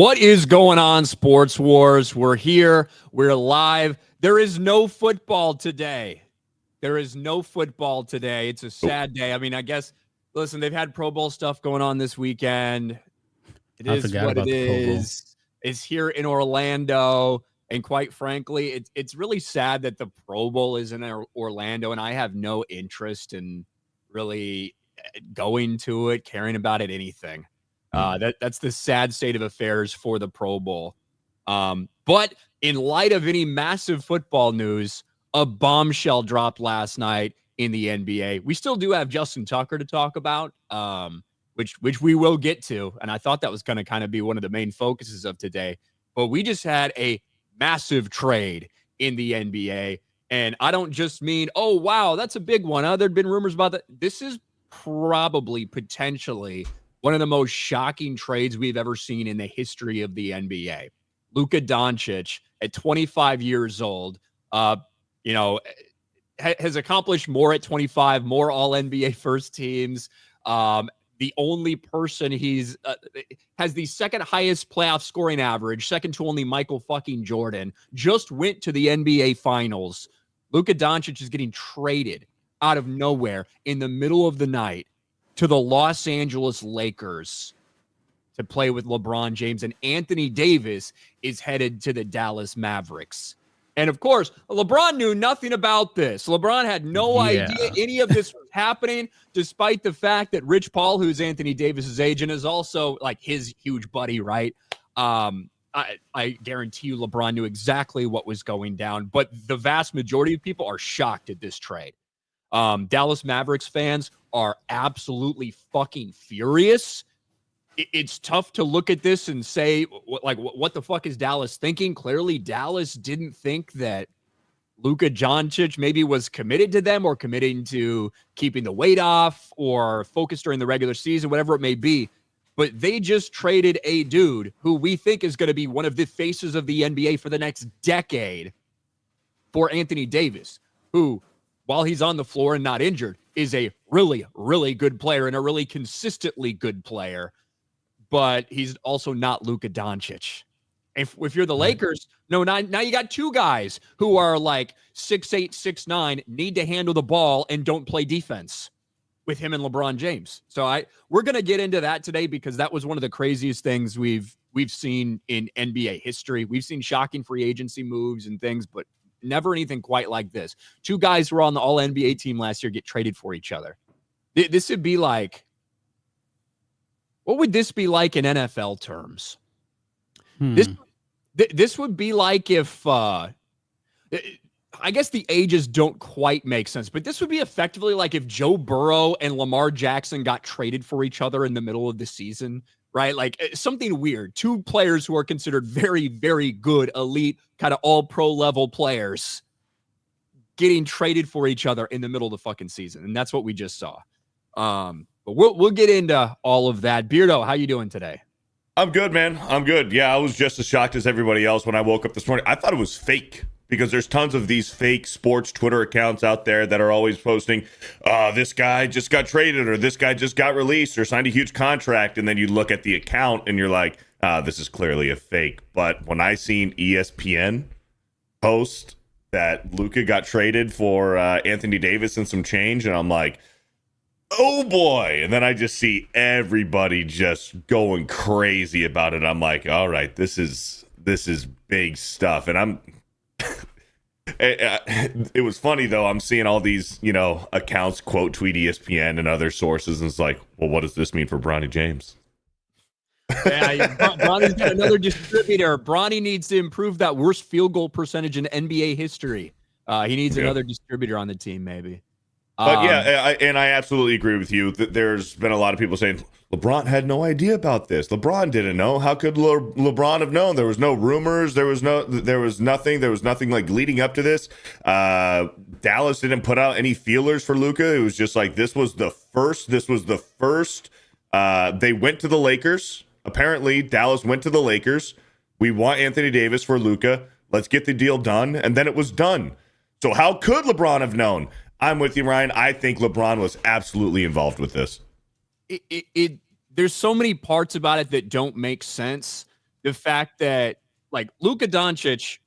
What is going on, Sports Wars? We're here. We're live. There is no football today. It's a sad day. I mean, I guess, listen, they've had Pro Bowl stuff going on this weekend. It is what it is. It's here in Orlando. And quite frankly, it's really sad that the Pro Bowl is in Orlando, and I have no interest in really going to it, caring about it, anything. That's the sad state of affairs for the Pro Bowl. But in light of any massive football news, a bombshell dropped last night in the NBA. We still do have Justin Tucker to talk about, which we will get to. And I thought that was going to kind of be one of the main focuses of today. But we just had a massive trade in the NBA. And I don't just mean, oh, wow, that's a big one. There'd been rumors about that. This is probably potentially one of the most shocking trades we've ever seen in the history of the NBA. Luka Doncic, at 25 years old, has accomplished more at 25, more All-NBA first teams. The only person has the second highest playoff scoring average, second to only Michael fucking Jordan, just went to the NBA Finals. Luka Doncic is getting traded out of nowhere in the middle of the night to the Los Angeles Lakers to play with LeBron James, and Anthony Davis is headed to the Dallas Mavericks. And of course, LeBron knew nothing about this. LeBron had no idea any of this was happening, despite the fact that Rich Paul, who's Anthony Davis's agent, is also like his huge buddy, right? I guarantee you LeBron knew exactly what was going down, but the vast majority of people are shocked at this trade. Dallas Mavericks fans are absolutely fucking furious. It's tough to look at this and say, what the fuck is Dallas thinking? Clearly, Dallas didn't think that Luka Doncic maybe was committed to them or committing to keeping the weight off or focused during the regular season, whatever it may be. But they just traded a dude who we think is going to be one of the faces of the NBA for the next decade for Anthony Davis, who, while he's on the floor and not injured, is a really, really good player and a really consistently good player. But he's also not Luka Doncic. If you're the Lakers, now you got two guys who are like 6'8", 6'9", need to handle the ball and don't play defense with him and LeBron James. So we're going to get into that today because that was one of the craziest things we've seen in NBA history. We've seen shocking free agency moves and things, but never anything quite like this. Two guys who were on the All-NBA team last year get traded for each other. This would be like, what would this be like in NFL terms? This would be like if, I guess the ages don't quite make sense, but this would be effectively like if Joe Burrow and Lamar Jackson got traded for each other in the middle of the season, right? Like something weird. Two players who are considered very, very good, elite, kind of all pro level players getting traded for each other in the middle of the fucking season. And that's what we just saw. But we'll get into all of that. Beardo, how you doing today? I'm good, man. I'm good. Yeah, I was just as shocked as everybody else when I woke up this morning. I thought it was fake because there's tons of these fake sports Twitter accounts out there that are always posting, this guy just got traded or this guy just got released or signed a huge contract. And then you look at the account and you're like, this is clearly a fake. But when I seen ESPN post that Luka got traded for Anthony Davis and some change, and I'm like, oh boy. And then I just see everybody just going crazy about it. I'm like, all right, this is big stuff. And it was funny though. I'm seeing all these, accounts quote tweet ESPN and other sources. And it's like, well, what does this mean for Bronny James? Yeah, Bronny's got another distributor. Bronny needs to improve that worst field goal percentage in NBA history. He needs another distributor on the team, maybe. But I absolutely agree with you. There's been a lot of people saying LeBron had no idea about this. LeBron didn't know. How could LeBron have known? There was no rumors. There was nothing. There was nothing like leading up to this. Dallas didn't put out any feelers for Luka. It was just like this was the first. They went to the Lakers. Apparently, Dallas went to the Lakers. We want Anthony Davis for Luka. Let's get the deal done. And then it was done. So how could LeBron have known? I'm with you, Ryan. I think LeBron was absolutely involved with this. There's so many parts about it that don't make sense. the fact that like Luka Doncic,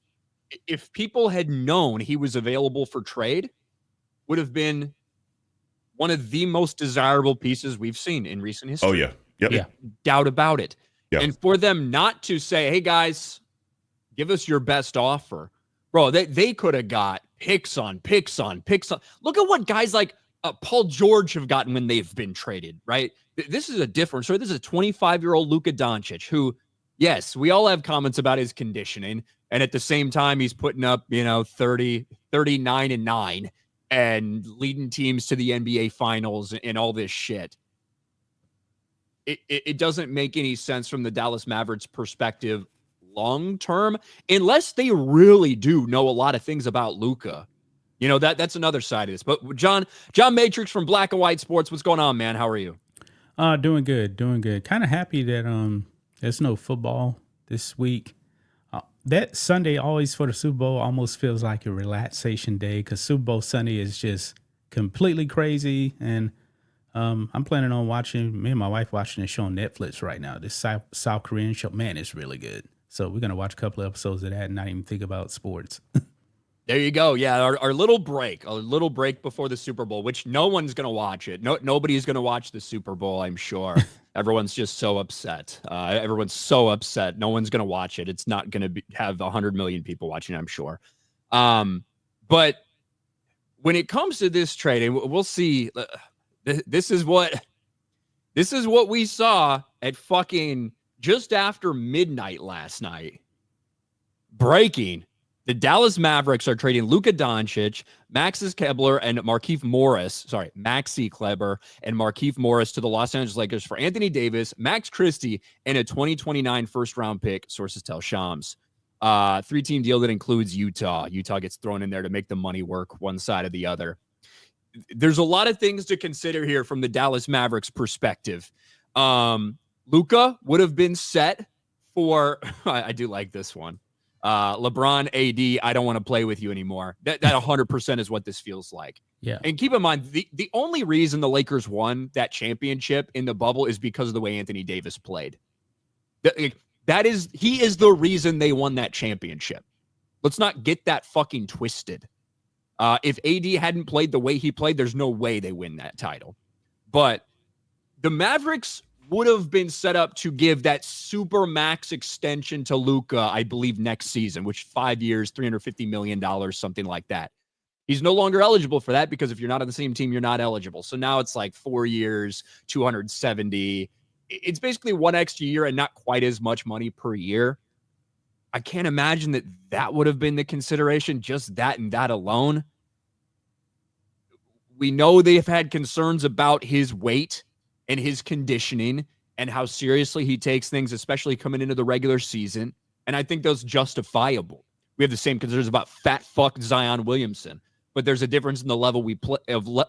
if people had known he was available for trade, would have been one of the most desirable pieces we've seen in recent history. Oh, yeah. Yep. Yeah. Doubt about it. Yeah. And for them not to say, hey, guys, give us your best offer. Bro, they could have got picks on picks on picks on. Look at what guys like Paul George have gotten when they've been traded, right? This is a different story. This is a 25-year-old Luka Doncic who, yes, we all have comments about his conditioning. And at the same time, he's putting up, 39-9 and leading teams to the NBA finals and all this shit. It doesn't make any sense from the Dallas Mavericks perspective long term, unless they really do know a lot of things about Luka. That's another side of this. But John Matrix from Black and White Sports, what's going on, man? How are you? Doing good. Kind of happy that there's no football this week. That Sunday always for the Super Bowl almost feels like a relaxation day because Super Bowl Sunday is just completely crazy. And I'm planning on me and my wife watching a show on Netflix right now. This South Korean show, man, it's really good. So we're going to watch a couple of episodes of that and not even think about sports. There you go. Yeah, our little break before the Super Bowl, which no one's going to watch it. Nobody's going to watch the Super Bowl, I'm sure. Everyone's just so upset. Everyone's so upset. No one's going to watch it. It's not going to have 100 million people watching, I'm sure. But when it comes to this trade, and we'll see, this is what we saw at fucking just after midnight last night. Breaking. The Dallas Mavericks are trading Luka Doncic, Maxi Kleber, and Markieff Morris to the Los Angeles Lakers for Anthony Davis, Max Christie, and a 2029 first-round pick, sources tell Shams. 3-team deal that includes Utah. Utah gets thrown in there to make the money work one side or the other. There's a lot of things to consider here from the Dallas Mavericks perspective. Luka would have been set for, I do like this one. LeBron, AD, I don't want to play with you anymore. That 100% is what this feels like. Yeah. And keep in mind, the only reason the Lakers won that championship in the bubble is because of the way Anthony Davis played. He is the reason they won that championship. Let's not get that fucking twisted. If AD hadn't played the way he played, there's no way they win that title. But the Mavericks would have been set up to give that super max extension to Luka, I believe, next season, which 5 years, $350 million, something like that. He's no longer eligible for that because if you're not on the same team, you're not eligible. So now it's like 4 years, 270. It's basically one extra year and not quite as much money per year. I can't imagine that would have been the consideration, just that and that alone. We know they've had concerns about his weight and his conditioning and how seriously he takes things, especially coming into the regular season. And I think that's justifiable. We have the same concerns about fat fuck Zion Williamson, but there's a difference in the level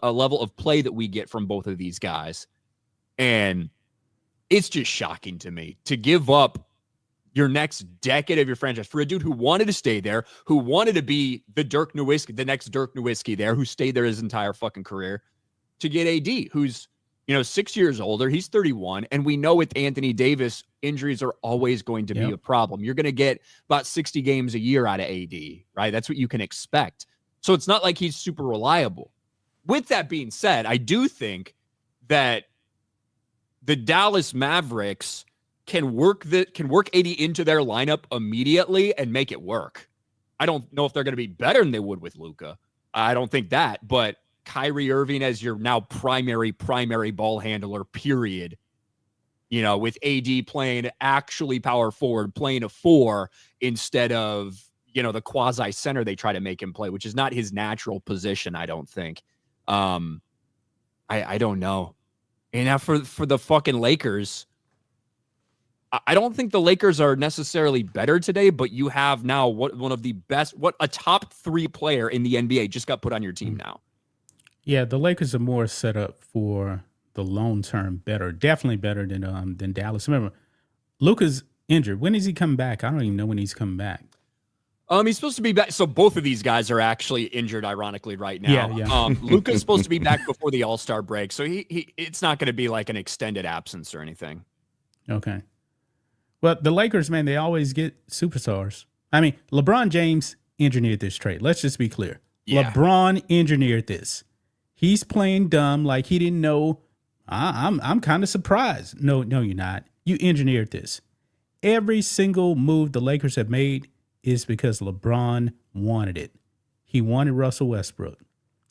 level of play that we get from both of these guys. And it's just shocking to me to give up your next decade of your franchise for a dude who wanted to stay there, who wanted to be the next Dirk Nowitzki there, who stayed there his entire fucking career, to get AD, who's 6 years older. He's 31. And we know with Anthony Davis, injuries are always going to be a problem. You're going to get about 60 games a year out of AD, right? That's what you can expect. So it's not like he's super reliable. With that being said, I do think that the Dallas Mavericks can work AD into their lineup immediately and make it work. I don't know if they're going to be better than they would with Luka. I don't think that, but Kyrie Irving as your now primary ball handler, period. With AD playing actually power forward, playing a 4 instead of, the quasi center they try to make him play, which is not his natural position, I don't think. I don't know. And now for the fucking Lakers, I don't think the Lakers are necessarily better today, but you have now one of the best, a top 3 player in the NBA just got put on your team now. Yeah, the Lakers are more set up for the long term better, definitely better than Dallas. Remember, Luka's injured. When is he coming back? I don't even know when he's coming back. He's supposed to be back. So both of these guys are actually injured, ironically, right now. Yeah. Luka's supposed to be back before the All-Star break, so it's not going to be like an extended absence or anything. Okay. Well, the Lakers, man, they always get superstars. I mean, LeBron James engineered this trade. Let's just be clear. Yeah. LeBron engineered this. He's playing dumb like he didn't know. I'm kind of surprised. No, you're not. You engineered this. Every single move the Lakers have made is because LeBron wanted it. He wanted Russell Westbrook.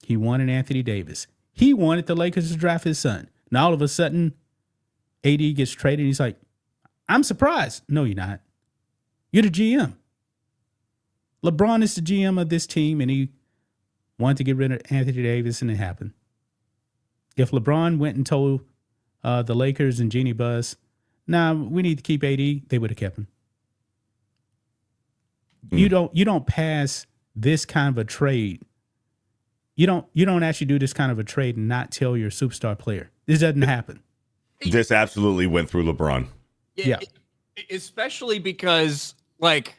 He wanted Anthony Davis. He wanted the Lakers to draft his son. Now all of a sudden, AD gets traded. And he's like, I'm surprised. No, you're not. You're the GM. LeBron is the GM of this team, and he wanted to get rid of Anthony Davis, and it happened. If LeBron went and told the Lakers and Jeannie Buss, we need to keep AD, they would have kept him. You don't pass this kind of a trade. You don't actually do this kind of a trade and not tell your superstar player. This doesn't happen. This absolutely went through LeBron. Yeah. Especially because, like,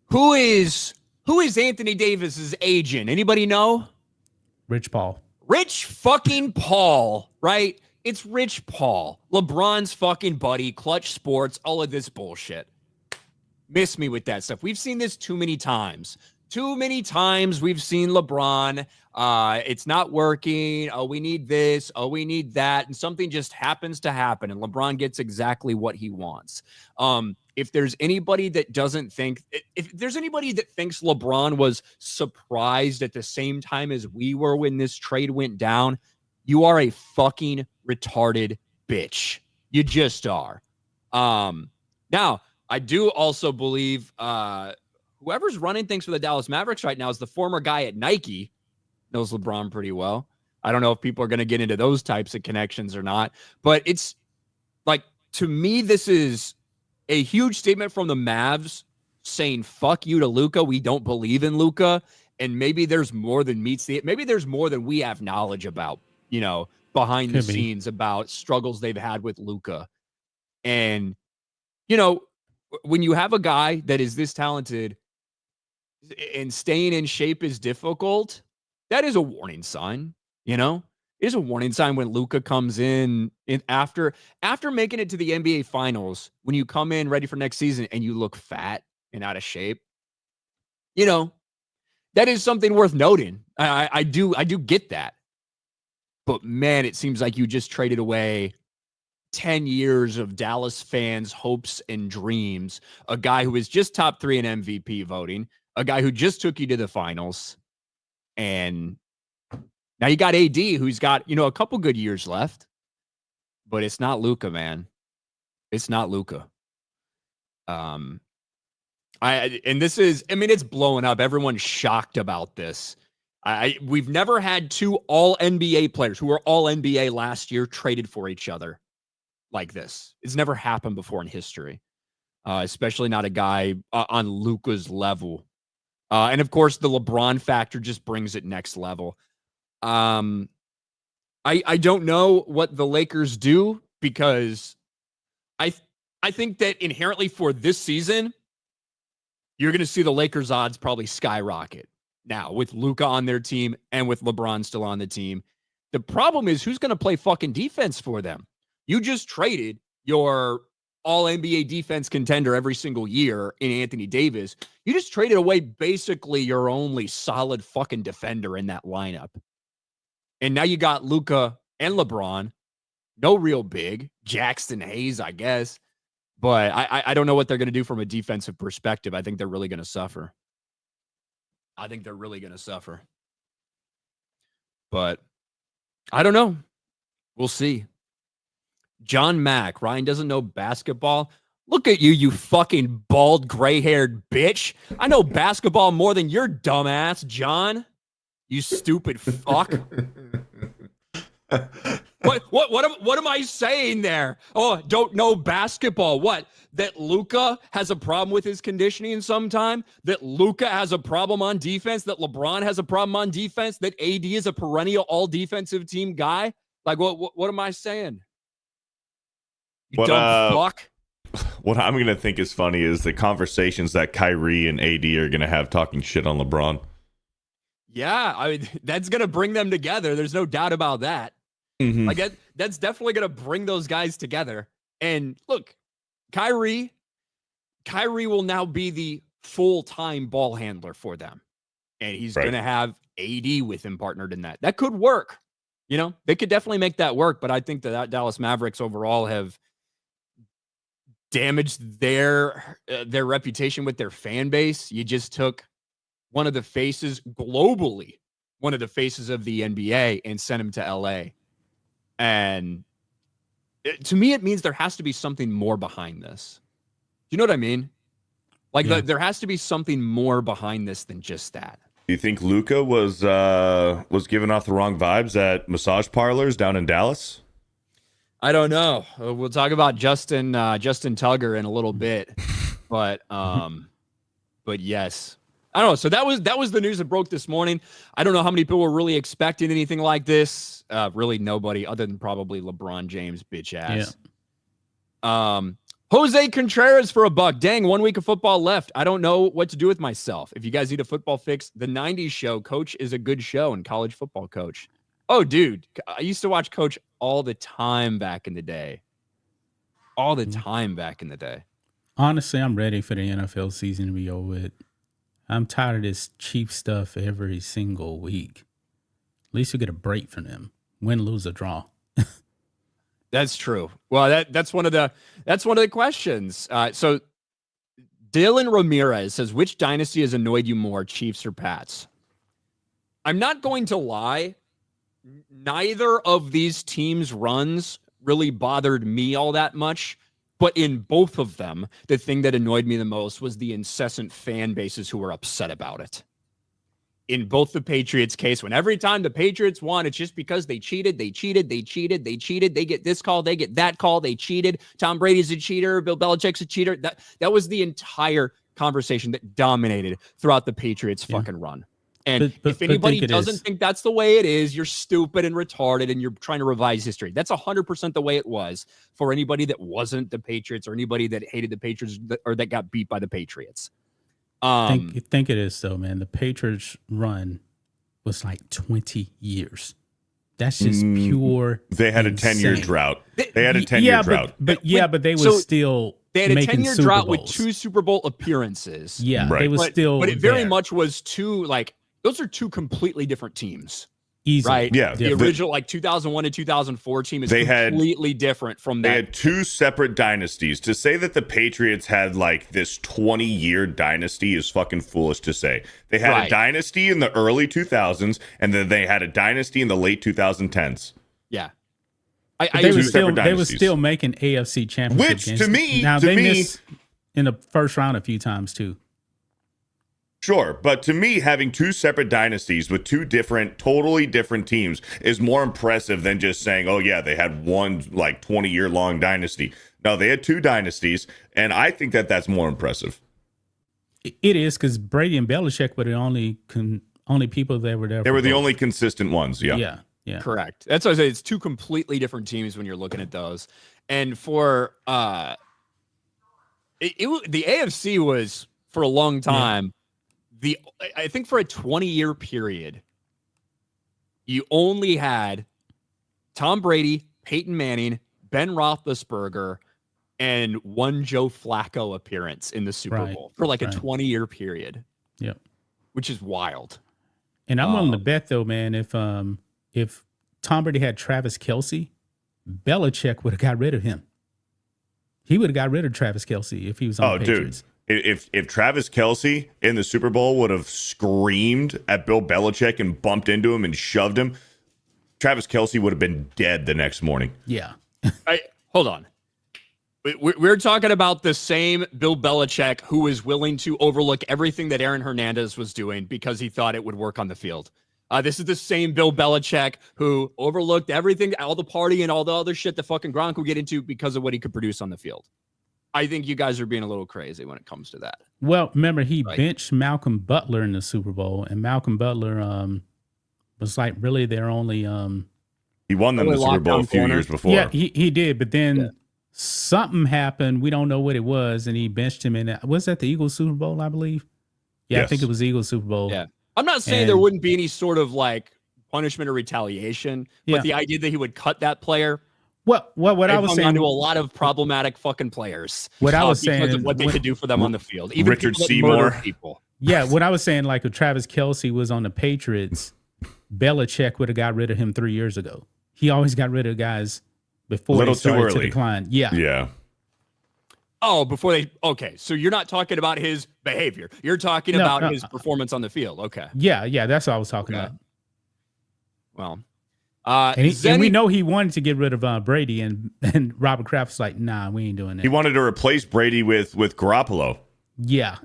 who is Anthony Davis's agent? Anybody know? Rich Paul. Rich fucking Paul, right? It's Rich Paul. LeBron's fucking buddy, Clutch Sports, all of this bullshit. Miss me with that stuff. We've seen this too many times. Too many times we've seen LeBron. It's not working. Oh, we need this. Oh, we need that. And something just happens to happen. And LeBron gets exactly what he wants. If there's anybody that doesn't think, if there's anybody that thinks LeBron was surprised at the same time as we were when this trade went down, you are a fucking retarded bitch. You just are. Now, I do also believe whoever's running things for the Dallas Mavericks right now is the former guy at Nike. Knows LeBron pretty well. I don't know if people are going to get into those types of connections or not, but it's like, to me, this is a huge statement from the Mavs saying, fuck you to Luka. We don't believe in Luka. And maybe there's more than maybe there's more than we have knowledge about, behind the scenes about struggles they've had with Luka. And, when you have a guy that is this talented and staying in shape is difficult, that is a warning sign, It is a warning sign when Luka comes in after making it to the NBA Finals, when you come in ready for next season and you look fat and out of shape, that is something worth noting. I do get that. But man, it seems like you just traded away 10 years of Dallas fans' hopes and dreams, a guy who is just top 3 in MVP voting, a guy who just took you to the finals. And now you got AD, who's got, a couple good years left, but it's not Luka, man. It's not Luka. It's blowing up. Everyone's shocked about this. We've never had 2 all NBA players who were all NBA last year traded for each other like this. It's never happened before in history, especially not a guy on Luka's level. And of course, the LeBron factor just brings it next level. I don't know what the Lakers do, because I think that inherently for this season, you're going to see the Lakers odds probably skyrocket now with Luka on their team and with LeBron still on the team. The problem is, who's going to play fucking defense for them? You just traded your all NBA defense contender every single year in Anthony Davis. You just traded away basically your only solid fucking defender in that lineup. And now you got Luka and LeBron. No real big. Jackson Hayes, I guess. But I don't know what they're going to do from a defensive perspective. I think they're really going to suffer. But I don't know. We'll see. John Mack. Ryan doesn't know basketball. Look at you, you fucking bald, gray-haired bitch. I know basketball more than your dumbass, John. You stupid fuck. What am I saying there? Oh, don't know basketball. What? That Luka has a problem with his conditioning sometime? That Luka has a problem on defense? That LeBron has a problem on defense? That AD is a perennial all-defensive team guy? Like, what am I saying? You dumb fuck. What I'm going to think is funny is the conversations that Kyrie and AD are going to have talking shit on LeBron. Yeah, I mean, that's going to bring them together. There's no doubt about that. Mm-hmm. Like, that's definitely going to bring those guys together. And look, Kyrie will now be the full-time ball handler for them. And he's going to have AD with him partnered in that. That could work. You know, they could definitely make that work. But I think that Dallas Mavericks overall have damaged their reputation with their fan base. You just took one of the faces globally, one of the faces of the NBA, and sent him to LA. And to me, it means there has to be something more behind this. You know what I mean? Like there has to be something more behind this than just that. Do you think Luka was giving off the wrong vibes at massage parlors down in Dallas? I don't know. We'll talk about Justin Tugger in a little bit, but yes, I don't know. So that was the news that broke this morning. I don't know how many people were really expecting anything like this. Really nobody, other than probably LeBron James, bitch ass. Yeah. Jose Contreras for $1. Dang, 1 week of football left. I don't know what to do with myself. If you guys need a football fix, the 90s show, Coach is a good show, and College Football Coach. Oh, dude, I used to watch Coach all the time back in the day. Honestly, I'm ready for the NFL season to be over with. I'm tired of this cheap stuff every single week. At least we get a break from them. Win, lose, or draw. That's true. Well, that's one of the questions. So Dylan Ramirez says, which dynasty has annoyed you more, Chiefs or Pats? I'm not going to lie. Neither of these teams' runs really bothered me all that much. But in both of them, the thing that annoyed me the most was the incessant fan bases who were upset about it. In both the Patriots case, when every time the Patriots won, it's just because they cheated. They get this call, they get that call, they cheated. Tom Brady's a cheater, Bill Belichick's a cheater. That was the entire conversation that dominated throughout the Patriots fucking run. And if anybody doesn't think that's the way it is, you're stupid and retarded and you're trying to revise history. That's 100% the way it was for anybody that wasn't the Patriots or anybody that hated the Patriots or that got beat by the Patriots. Think it is though, man. The Patriots run was like 20 years. That's just pure. They had insane. a 10-year drought. They had a 10-year drought. But they were still. They had a making 10-year Super drought Bowls. with 2 Super Bowl appearances. Yeah, right. they were still. But it very there. much was those are 2 completely different teams. Easily. Right? Yeah. The original 2001 to 2004 team is completely different from that. They had 2 separate dynasties. To say that the Patriots had like this 20-year dynasty is fucking foolish to say. They had a dynasty in the early 2000s, and then they had a dynasty in the late 2010s. Yeah. They were still making AFC championship Which games. to me, missed in the first round a few times too. Sure, but to me, having 2 separate dynasties with 2 totally different teams is more impressive than just saying, oh yeah, they had one like 20-year long dynasty. No, they had 2 dynasties, and I think that that's more impressive. It is, because Brady and Belichick were the only people that were there. They were the only consistent ones. Yeah. Correct. That's what I say. It's 2 completely different teams when you're looking at those. And for the AFC was for a long time. Yeah. I think for a 20-year period, you only had Tom Brady, Peyton Manning, Ben Roethlisberger, and 1 Joe Flacco appearance in the Super Bowl for like a 20-year period. Yep. Which is wild. And I'm willing to bet though, man, if Tom Brady had Travis Kelce, Belichick would have got rid of him. He would have got rid of Travis Kelce if he was on the Patriots. Dude. If Travis Kelce in the Super Bowl would have screamed at Bill Belichick and bumped into him and shoved him, Travis Kelce would have been dead the next morning. Yeah. Hold on. We're talking about the same Bill Belichick who was willing to overlook everything that Aaron Hernandez was doing because he thought it would work on the field. This is the same Bill Belichick who overlooked everything, all the party and all the other shit that fucking Gronk would get into because of what he could produce on the field. I think you guys are being a little crazy when it comes to that. Well, remember, he benched Malcolm Butler in the Super Bowl, and Malcolm Butler was like really their only. He won them the Super Bowl a few years before. Yeah, he did, but then something happened. We don't know what it was, and he benched him in. Was that the Eagles Super Bowl, I believe? Yeah, yes. I think it was Eagles Super Bowl. Yeah, I'm not saying there wouldn't be any sort of like punishment or retaliation, but the idea that he would cut that player. What I was saying, onto a lot of problematic fucking players. What I was because saying, of what they could do for them on the field. Even Richard people that Seymour. murder people. yeah, what I was saying, like if Travis Kelce was on the Patriots, Belichick would have got rid of him 3 years ago. He always got rid of guys before Little they started too to early. decline. Yeah. Yeah. Oh, before they. Okay, so you're not talking about his behavior. You're talking No, about no, his performance on the field. Okay. Yeah, that's what I was talking Okay. about. Well, And we know he wanted to get rid of Brady, and Robert Kraft was like, "Nah, we ain't doing that." He wanted to replace Brady with Garoppolo. Yeah.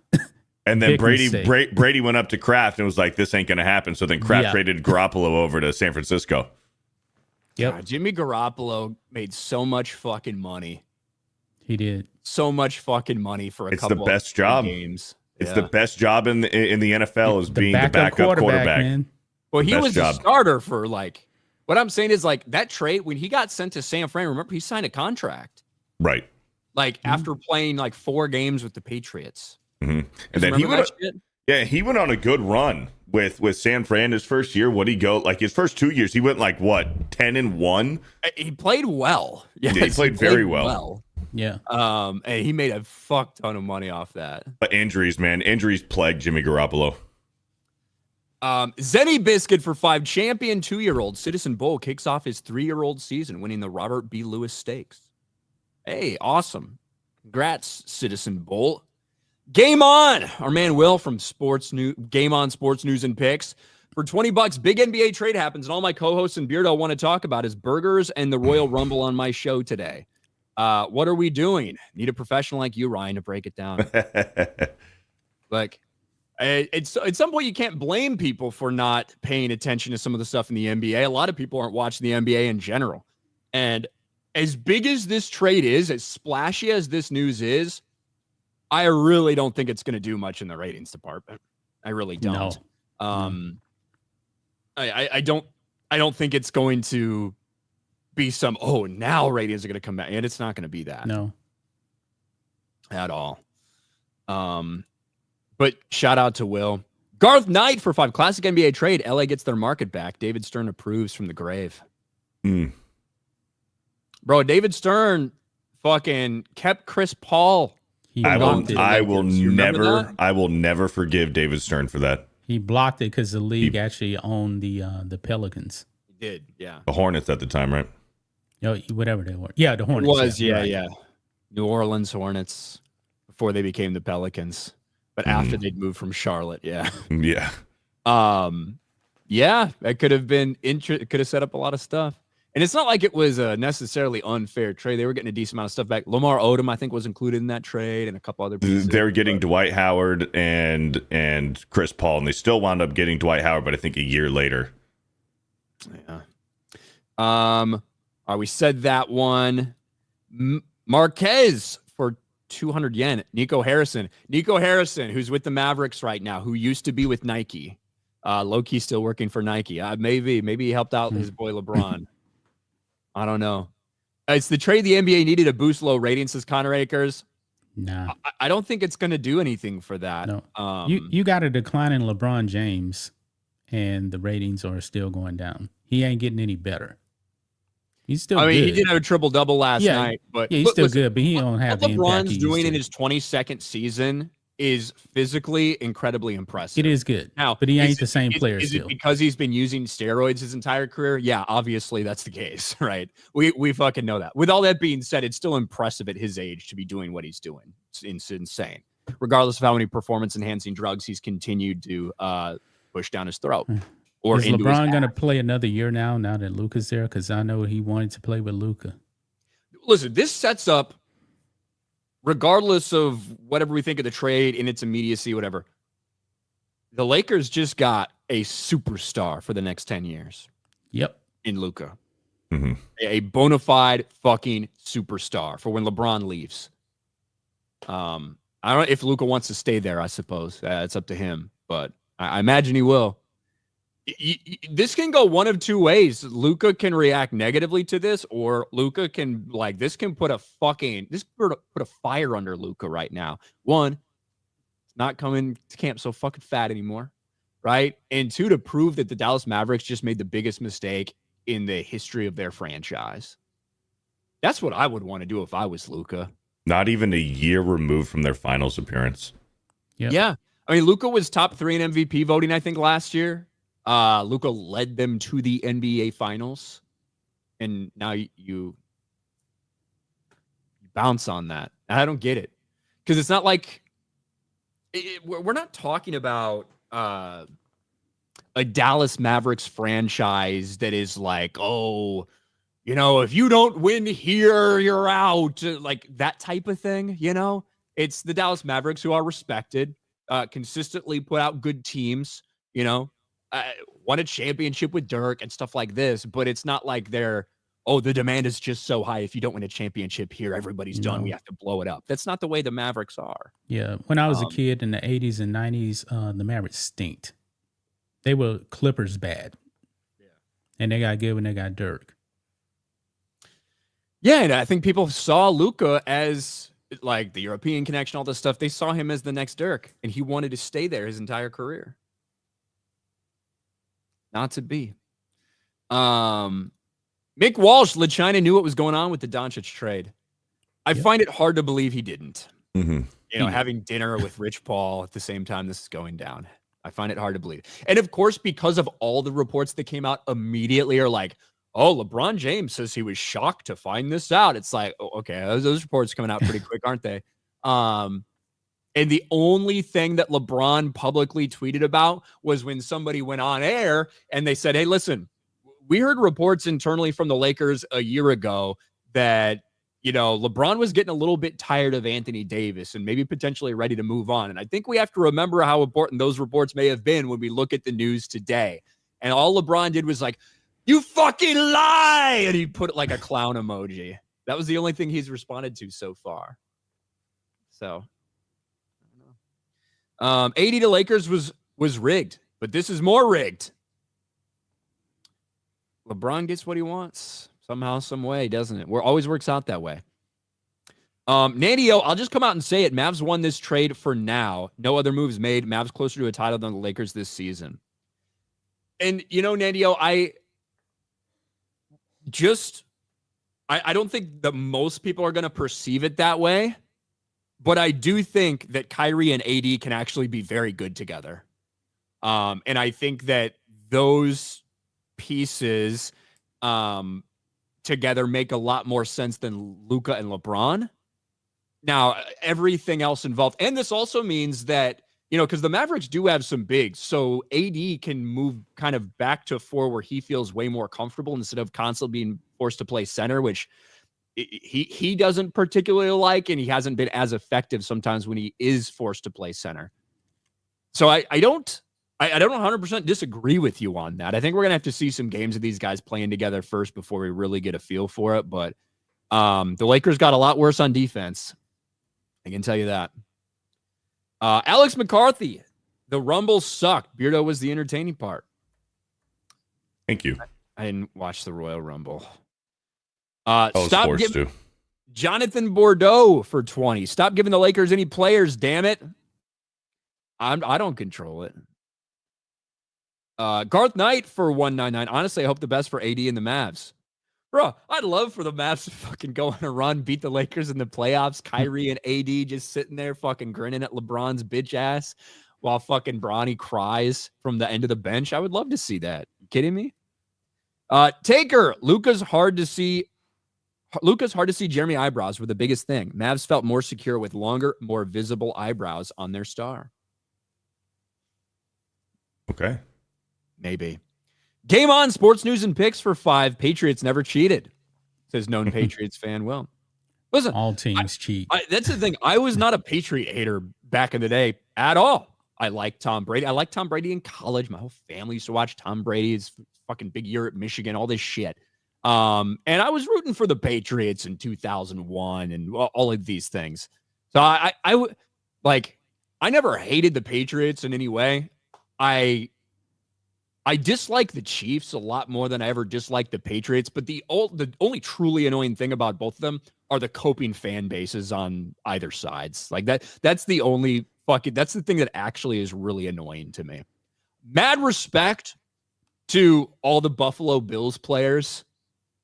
And then Big mistake. Brady went up to Kraft and was like, this ain't going to happen. So then Kraft traded Garoppolo over to San Francisco. Yep. God, Jimmy Garoppolo made so much fucking money. He did. So much fucking money for a couple the best job. games. It's the best job in the NFL is being the backup quarterback. Man. Well, he Best was job. the starter for like, what I'm saying is like that trade, when he got sent to San Fran, remember he signed a contract. Right. Like after playing like 4 games with the Patriots. Mm-hmm. And then he went on a good run with San Fran his first year. What'd he go? Like his first 2 years, he went like what, 10-1? He played well. Yes, he played very well. Yeah. And he made a fuck ton of money off that. But injuries, man. Injuries plagued Jimmy Garoppolo. Zenny Biscuit for 5. Champion 2-year-old Citizen Bowl kicks off his 3-year-old season, winning the Robert B. Lewis Stakes. Hey, awesome. Congrats, Citizen Bowl. Game on. Our man Will from Game On Sports News and Picks. For $20, big NBA trade happens, and all my co-hosts and Beardo want to talk about is burgers and the Royal Rumble on my show today. What are we doing? Need a professional like you, Ryan, to break it down. Like, at some point, you can't blame people for not paying attention to some of the stuff in the NBA. A lot of people aren't watching the NBA in general. And as big as this trade is, as splashy as this news is, I really don't think it's going to do much in the ratings department. I really don't. No. I don't think it's going to be some, now ratings are going to come back. And it's not going to be that. No. At all. But shout out to Will. Garth Knight for 5. Classic NBA trade. LA gets their market back. David Stern approves from the grave. Bro, David Stern fucking kept Chris Paul. I will never forgive David Stern for that. He blocked it because the league actually owned the Pelicans. He did, yeah. The Hornets at the time, right? Whatever they were. Yeah, the Hornets. It was, right. yeah. New Orleans Hornets before they became the Pelicans. But after they'd moved from Charlotte, yeah. Yeah. Yeah, that could have been it could have set up a lot of stuff. And it's not like it was a necessarily unfair trade. They were getting a decent amount of stuff back. Lamar Odom, I think, was included in that trade, and a couple other pieces. They were getting Dwight Howard and Chris Paul, and they still wound up getting Dwight Howard, but I think a year later. Yeah. We said that one. Marquez for 200 yen. Nico Harrison, who's with the Mavericks right now, who used to be with Nike. Low-key still working for Nike. Maybe he helped out his boy LeBron. I don't know. It's the trade the NBA needed to boost low ratings, says Connor Akers. Nah. I don't think it's going to do anything for that. No. You got a decline in LeBron James, and the ratings are still going down. He ain't getting any better. He's still good. He did have a triple-double last night. But yeah, he's still good, but he don't have the impact LeBron's he doing used in to. his 22nd season is physically incredibly impressive. It is good. Now, but he ain't the same player is still. It because he's been using steroids his entire career? Yeah, obviously that's the case, right? We fucking know that. With all that being said, it's still impressive at his age to be doing what he's doing. It's insane. Regardless of how many performance-enhancing drugs he's continued to push down his throat. Or is LeBron going to play another year now that Luka's there? Because I know he wanted to play with Luka. Listen, this sets up, regardless of whatever we think of the trade in its immediacy, whatever, the Lakers just got a superstar for the next 10 years. Yep. In Luka. Mm-hmm. A bona fide fucking superstar for when LeBron leaves. I don't know if Luka wants to stay there, I suppose. It's up to him, but I imagine he will. This can go one of two ways. Luka can react negatively to this, or Luka can this can put a fire under Luka right now. One, it's not coming to camp so fucking fat anymore, right? And two, to prove that the Dallas Mavericks just made the biggest mistake in the history of their franchise. That's what I would want to do if I was Luka. Not even a year removed from their finals appearance. Yep. Yeah. I mean, Luka was top 3 in MVP voting, I think, last year. Luka led them to the NBA finals. And now you bounce on that. I don't get it. Because it's not like we're not talking about a Dallas Mavericks franchise that is like, oh, you know, if you don't win here, you're out. Like that type of thing, you know? It's the Dallas Mavericks who are respected, consistently put out good teams, you know, won a championship with Dirk and stuff like this. But it's not like they're, oh, the demand is just so high. If you don't win a championship here, everybody's done. We have to blow it up. That's not the way the Mavericks are. Yeah. When I was a kid in the 80s and 90s, the Mavericks stinked. They were Clippers bad. Yeah. And they got good when they got Dirk. Yeah, and I think people saw Luka as like the European connection, all this stuff. They saw him as the next Dirk, and he wanted to stay there his entire career. Not to be. Mick Walsh, LaChina knew what was going on with the Doncic trade. I find it hard to believe he didn't. Mm-hmm. You know, having dinner with Rich Paul at the same time this is going down. I find it hard to believe. And of course, because of all the reports that came out immediately are like, oh, LeBron James says he was shocked to find this out. It's like, oh, okay, those reports coming out pretty quick, aren't they? And the only thing that LeBron publicly tweeted about was when somebody went on air and they said, hey, listen, we heard reports internally from the Lakers a year ago that, you know, LeBron was getting a little bit tired of Anthony Davis and maybe potentially ready to move on. And I think we have to remember how important those reports may have been when we look at the news today. And all LeBron did was like, you fucking lie. And he put like a clown emoji. That was the only thing he's responded to so far. So, I don't know. 80 to Lakers was rigged, but this is more rigged. LeBron gets what he wants somehow, some way, doesn't it? Always works out that way. Nandio, I'll just come out and say it. Mavs won this trade for now. No other moves made. Mavs closer to a title than the Lakers this season. And, you know, Nandio, I don't think that most people are going to perceive it that way, but I do think that Kyrie and AD can actually be very good together. And I think that those pieces together make a lot more sense than Luka and LeBron. Now, everything else involved, and this also means that, you know, because the Mavericks do have some bigs, so AD can move kind of back to 4 where he feels way more comfortable instead of constantly being forced to play center, which he doesn't particularly like, and he hasn't been as effective sometimes when he is forced to play center. So I don't 100% disagree with you on that. I think we're going to have to see some games of these guys playing together first before we really get a feel for it. But the Lakers got a lot worse on defense. I can tell you that. Alex McCarthy, the Rumble sucked. Beardo was the entertaining part. Thank you. I didn't watch the Royal Rumble. Stop giving Jonathan Bordeaux for 20. Stop giving the Lakers any players, damn it. I don't control it. Garth Knight for 199. Honestly, I hope the best for AD and the Mavs. Bro, I'd love for the Mavs to fucking go on a run, beat the Lakers in the playoffs. Kyrie and AD just sitting there fucking grinning at LeBron's bitch ass while fucking Bronny cries from the end of the bench. I would love to see that. You kidding me? Taker, Luka's hard to see Jeremy eyebrows were the biggest thing. Mavs felt more secure with longer, more visible eyebrows on their star. Okay. Maybe. Game on, sports news and picks for 5. Patriots never cheated, says known Patriots fan Will. Listen, all teams cheat. That's the thing. I was not a Patriot hater back in the day at all. I like Tom Brady. I liked Tom Brady in college. My whole family used to watch Tom Brady's fucking big year at Michigan, all this shit. And I was rooting for the Patriots in 2001 and all of these things. So I never hated the Patriots in any way. I dislike the Chiefs a lot more than I ever disliked the Patriots, but the only truly annoying thing about both of them are the coping fan bases on either sides. Like that's the only that's the thing that actually is really annoying to me. Mad respect to all the Buffalo Bills players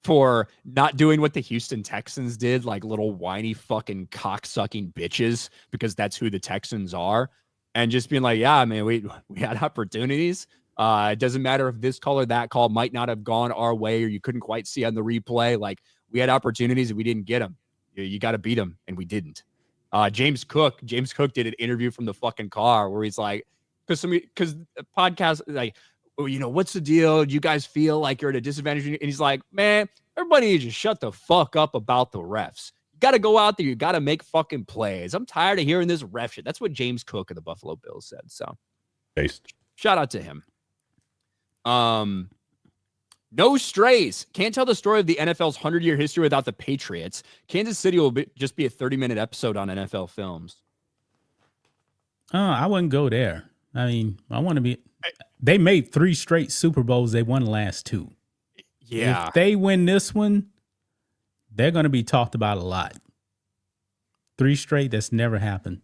for not doing what the Houston Texans did, like little whiny fucking cocksucking bitches, because that's who the Texans are, and just being like, yeah, man, we had opportunities. It doesn't matter if this call or that call might not have gone our way, or you couldn't quite see on the replay. Like, we had opportunities and we didn't get them. You got to beat them, and we didn't. James Cook did an interview from the fucking car where he's like, because the podcast, like, oh, you know, what's the deal? Do you guys feel like you're at a disadvantage? And he's like, man, everybody needs to just shut the fuck up about the refs. You got to go out there. You got to make fucking plays. I'm tired of hearing this ref shit. That's what James Cook of the Buffalo Bills said. So, shout out to him. No strays. Can't tell the story of the NFL's 100-year history without the Patriots. Kansas City will just be a 30-minute episode on NFL Films. I wouldn't go there. I mean, I want to be. They made 3 straight Super Bowls. They won the last 2. Yeah. If they win this one, they're going to be talked about a lot. 3 straight. That's never happened.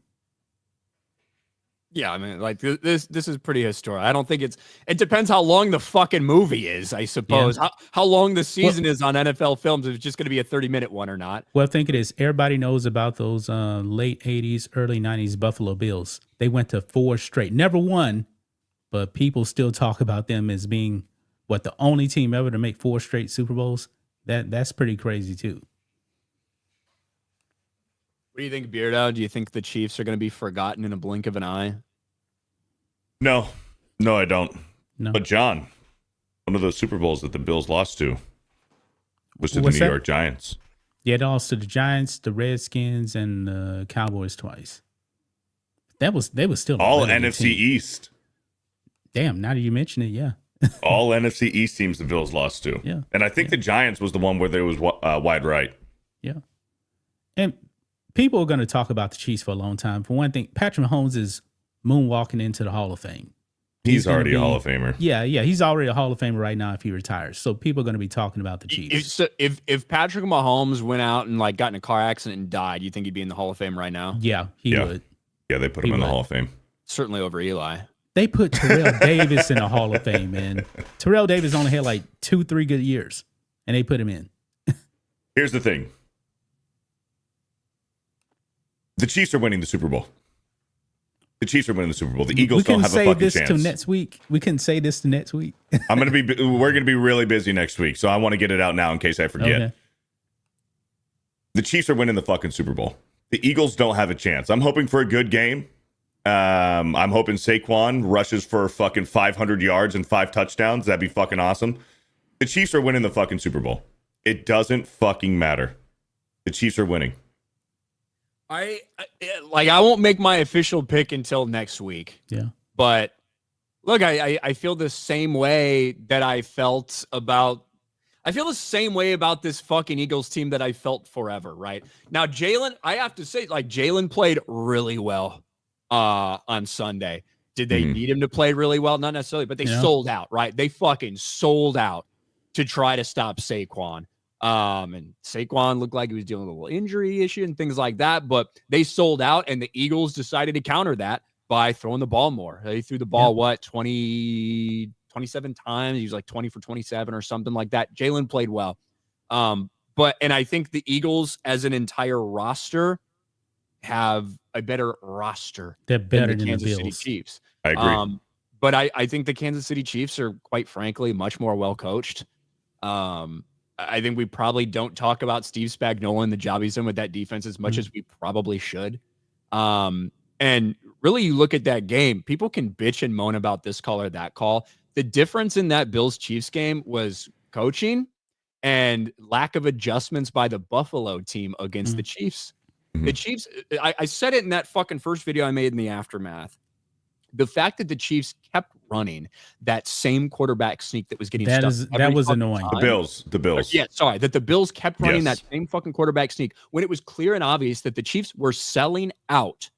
Yeah, I mean, like, this is pretty historic. I don't think it depends how long the fucking movie is, I suppose. Yeah. How long the season is on NFL Films, if it's just going to be a 30-minute one or not. Well, think it is. Everybody knows about those late 80s, early 90s Buffalo Bills. They went to 4 straight. Never won, but people still talk about them as being, the only team ever to make 4 straight Super Bowls. That's pretty crazy, too. What do you think, Beardo? Do you think the Chiefs are going to be forgotten in a blink of an eye? No, I don't. No. But John, one of those Super Bowls that the Bills lost to was to the New York Giants. Yeah, they lost to the Giants, the Redskins, and the Cowboys twice. They was still all NFC East. Damn, now that you mention it, yeah. All NFC East teams the Bills lost to. Yeah. And I think the Giants was the one where there was wide right. Yeah. And people are going to talk about the Chiefs for a long time. For one thing, Patrick Mahomes is moonwalking into the Hall of Fame. He's already a Hall of Famer. Yeah. He's already a Hall of Famer right now if he retires. So people are going to be talking about the Chiefs. If Patrick Mahomes went out and got in a car accident and died, you think he'd be in the Hall of Fame right now? Yeah, he would. Yeah, they put him in the Hall of Fame. Certainly over Eli. They put Terrell Davis in the Hall of Fame, man. Terrell Davis only had 2-3 good years, and they put him in. Here's the thing. The Chiefs are winning the Super Bowl. The Chiefs are winning the Super Bowl. The Eagles don't have a fucking chance. We couldn't say this to next week. We couldn't say this to next week. We're gonna be really busy next week, so I want to get it out now in case I forget. Okay. The Chiefs are winning the fucking Super Bowl. The Eagles don't have a chance. I'm hoping for a good game. I'm hoping Saquon rushes for fucking 500 yards and 5 touchdowns. That'd be fucking awesome. The Chiefs are winning the fucking Super Bowl. It doesn't fucking matter. The Chiefs are winning. I won't make my official pick until next week. Yeah. But look, I feel the same way that I felt about. I feel the same way about this fucking Eagles team that I felt forever. Right now, Jalen, I have to say, Jalen played really well on Sunday. Did they need him to play really well? Not necessarily, but they sold out. Right? They fucking sold out to try to stop Saquon. And Saquon looked like he was dealing with a little injury issue and things like that, but they sold out, and the Eagles decided to counter that by throwing the ball more. They threw the ball, 27 times. He was 20 for 27 or something like that. Jalen played well. And I think the Eagles as an entire roster have a better roster. They're better than the Kansas City Chiefs. I agree. But I think the Kansas City Chiefs are, quite frankly, much more well coached. I think we probably don't talk about Steve Spagnuolo and the job he's done with that defense as much as we probably should. And really, you look at that game, people can bitch and moan about this call or that call. The difference in that Bills-Chiefs game was coaching and lack of adjustments by the Buffalo team against the Chiefs. The Chiefs, I said it in that fucking first video I made in the aftermath. The fact that the Chiefs kept running that same quarterback sneak that was getting that was annoying. The Bills. Yeah, sorry, that the Bills kept running that same fucking quarterback sneak when it was clear and obvious that the Chiefs were selling out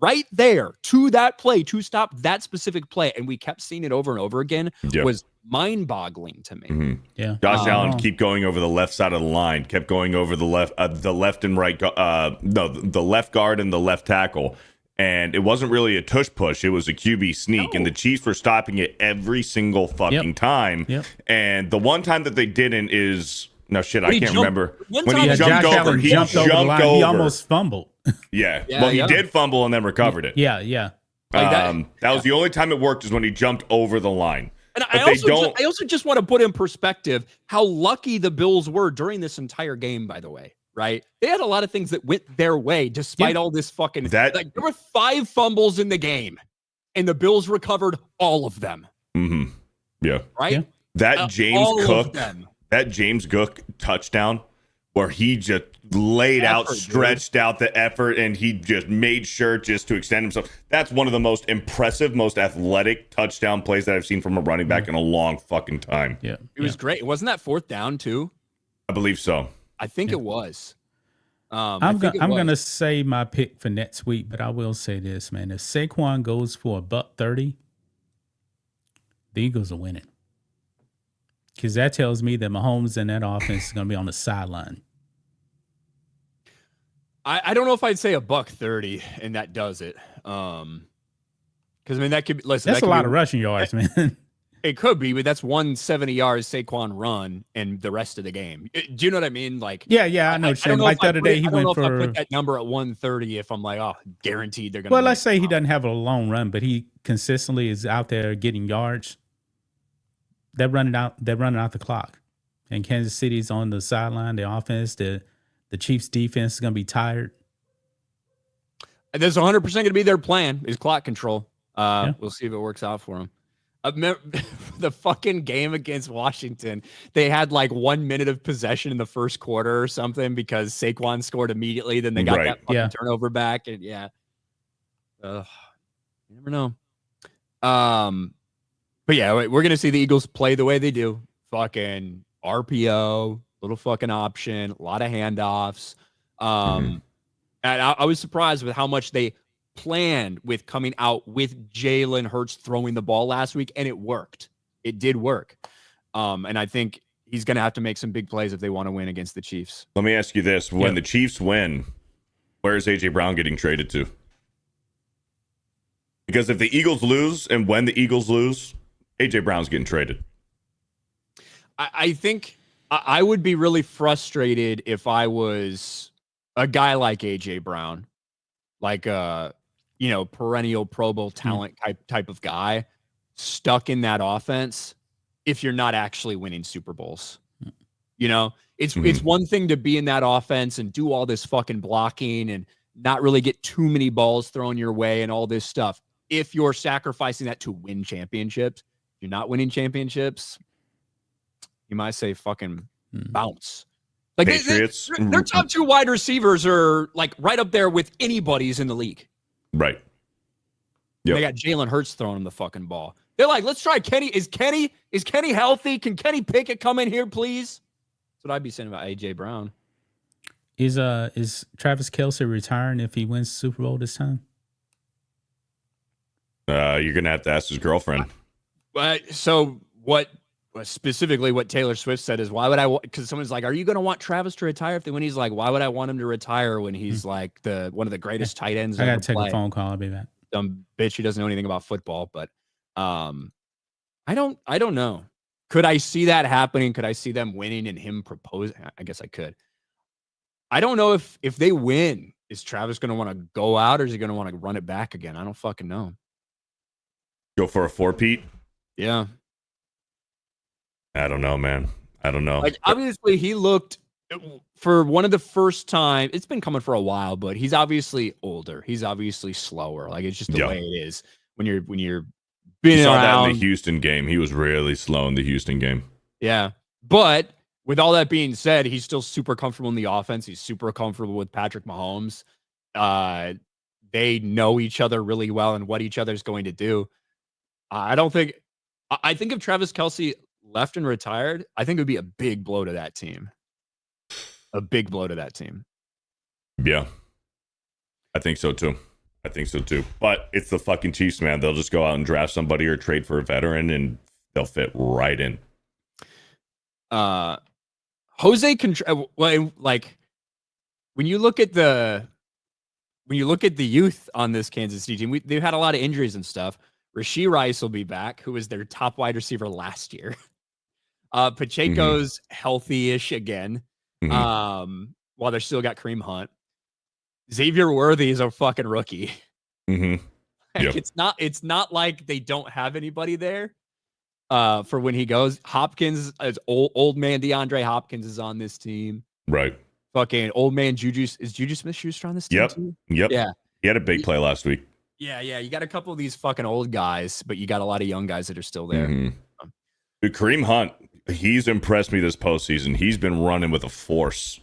right there to that play, to stop that specific play, and we kept seeing it over and over again. Was mind-boggling to me. Yeah, Josh Allen keep going over the left side of the line, kept going over the left and right. The left guard and the left tackle. And it wasn't really a tush push. It was a QB sneak. And the Chiefs were stopping it every single fucking time. Yep. And the one time that they didn't is, no shit, I can't remember. When When he he jumped Josh over, Allen he jumped over the line. He almost fumbled. Yeah. Well, he did fumble and then recovered it. Yeah. Like that was the only time it worked, is when he jumped over the line. And I also just want to put in perspective how lucky the Bills were during this entire game, by the way, right? They had a lot of things that went their way despite all this fucking... there were 5 fumbles in the game, and the Bills recovered all of them. Mm-hmm. Yeah. Right? Yeah. That James Cook touchdown where he just laid out, stretched out the effort, and he just made sure just to extend himself. That's one of the most impressive, most athletic touchdown plays that I've seen from a running back in a long fucking time. Yeah. It was great. Wasn't that 4th down too? I believe so. I think it was. I'm going to say my pick for next week, but I will say this, man. If Saquon goes for $130, the Eagles are winning. Because that tells me that Mahomes and that offense is going to be on the sideline. I don't know if I'd say $130, and that does it. Because I mean that could be. Listen, that's a lot of rushing yards, man. It could be, but that's 170 yards Saquon run and the rest of the game. Do you know what I mean? Like, yeah, I know. Like the other day, he went for. I put that number at 130 if I'm like, oh, guaranteed they're going to. Well, let's say he doesn't have a long run, but he consistently is out there getting yards. They're running out the clock, and Kansas City's on the sideline. The offense, the Chiefs' defense is going to be tired. And there's 100% going to be their plan is clock control. We'll see if it works out for them. The fucking game against Washington, they had like 1 minute of possession in the first quarter or something because Saquon scored immediately. Then they got that fucking turnover back, and you never know. But yeah, we're going to see the Eagles play the way they do. Fucking RPO, little fucking option, a lot of handoffs. And I was surprised with how much they planned with coming out with Jalen Hurts throwing the ball last week, and it worked. It did work. And I think he's going to have to make some big plays if they want to win against the Chiefs. Let me ask you this. When the Chiefs win, where is A.J. Brown getting traded to? Because if the Eagles lose, and when the Eagles lose, A.J. Brown's getting traded. I think I would be really frustrated if I was a guy like A.J. Brown, like perennial Pro Bowl talent type of guy, stuck in that offense if you're not actually winning Super Bowls. It's one thing to be in that offense and do all this fucking blocking and not really get too many balls thrown your way and all this stuff. If you're sacrificing that to win championships, if you're not winning championships, you might say fucking bounce. Like Patriots, their top 2 wide receivers are like right up there with anybody's in the league. Right. Yep. They got Jalen Hurts throwing him the fucking ball. They're like, let's try Kenny. Is Kenny healthy? Can Kenny Pickett come in here, please? That's what I'd be saying about A.J. Brown. Is Travis Kelce retiring if he wins Super Bowl this time? You're gonna have to ask his girlfriend. So what Taylor Swift said is, why would I? Because someone's like, are you going to want Travis to retire if they win? He's like, why would I want him to retire when he's like one of the greatest tight ends? I gotta take a phone call. I'll be back. Dumb bitch who doesn't know anything about football, but I don't know. Could I see that happening? Could I see them winning and him proposing? I guess I could. I don't know if they win, is Travis going to want to go out or is he going to want to run it back again? I don't fucking know. Go for a 4-peat? Yeah. I don't know, man. I don't know. Like, obviously, he looked for one of the first time. It's been coming for a while, but he's obviously older. He's obviously slower. Like, it's just the way it is when you're being you saw around. That in the Houston game. He was really slow in the Houston game. Yeah, but with all that being said, he's still super comfortable in the offense. He's super comfortable with Patrick Mahomes. They know each other really well and what each other's going to do. I think if Travis Kelce left and retired, I think it would be a big blow to that team. A big blow to that team. Yeah. I think so too. But it's the fucking Chiefs, man. They'll just go out and draft somebody or trade for a veteran and they'll fit right in. Jose, like when you look at the when you look at the youth on this Kansas City team, they've had a lot of injuries and stuff. Rasheed Rice will be back, who was their top wide receiver last year. Pacheco's healthy-ish again, while they still got Kareem Hunt. Xavier Worthy is a fucking rookie. Yep. It's not like they don't have anybody there for when he goes. Hopkins is old man DeAndre Hopkins is on this team. Right. Fucking old man Juju. Is Juju Smith-Schuster on this team too? Yep. Yeah. He had a big play last week. Yeah. You got a couple of these fucking old guys, but you got a lot of young guys that are still there. Dude, Kareem Hunt, he's impressed me this postseason. He's been running with a force.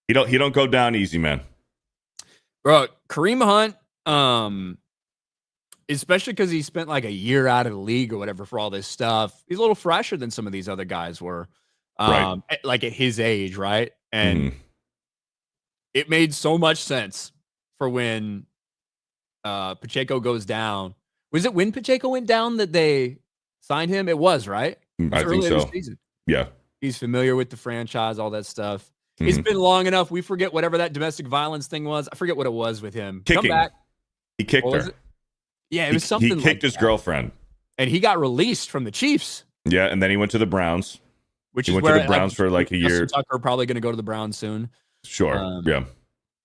He don't go down easy, man. Bro, Kareem Hunt, especially because he spent like a year out of the league or whatever for all this stuff. He's a little fresher than some of these other guys were, like at his age, right? And it made so much sense for when Pacheco goes down. Was it when Pacheco went down that they signed him? It was, right? I think so. Yeah. He's familiar with the franchise, all that stuff. It's been long enough. We forget whatever that domestic violence thing was. I forget what it was with him. Kicking. Come back. He kicked her. Yeah, it was something. He kicked his girlfriend. And he got released from the Chiefs. Yeah, and then he went to the Browns. Which he is went where to the Browns for like a year. Justin Tucker probably going to go to the Browns soon. Sure. Yeah.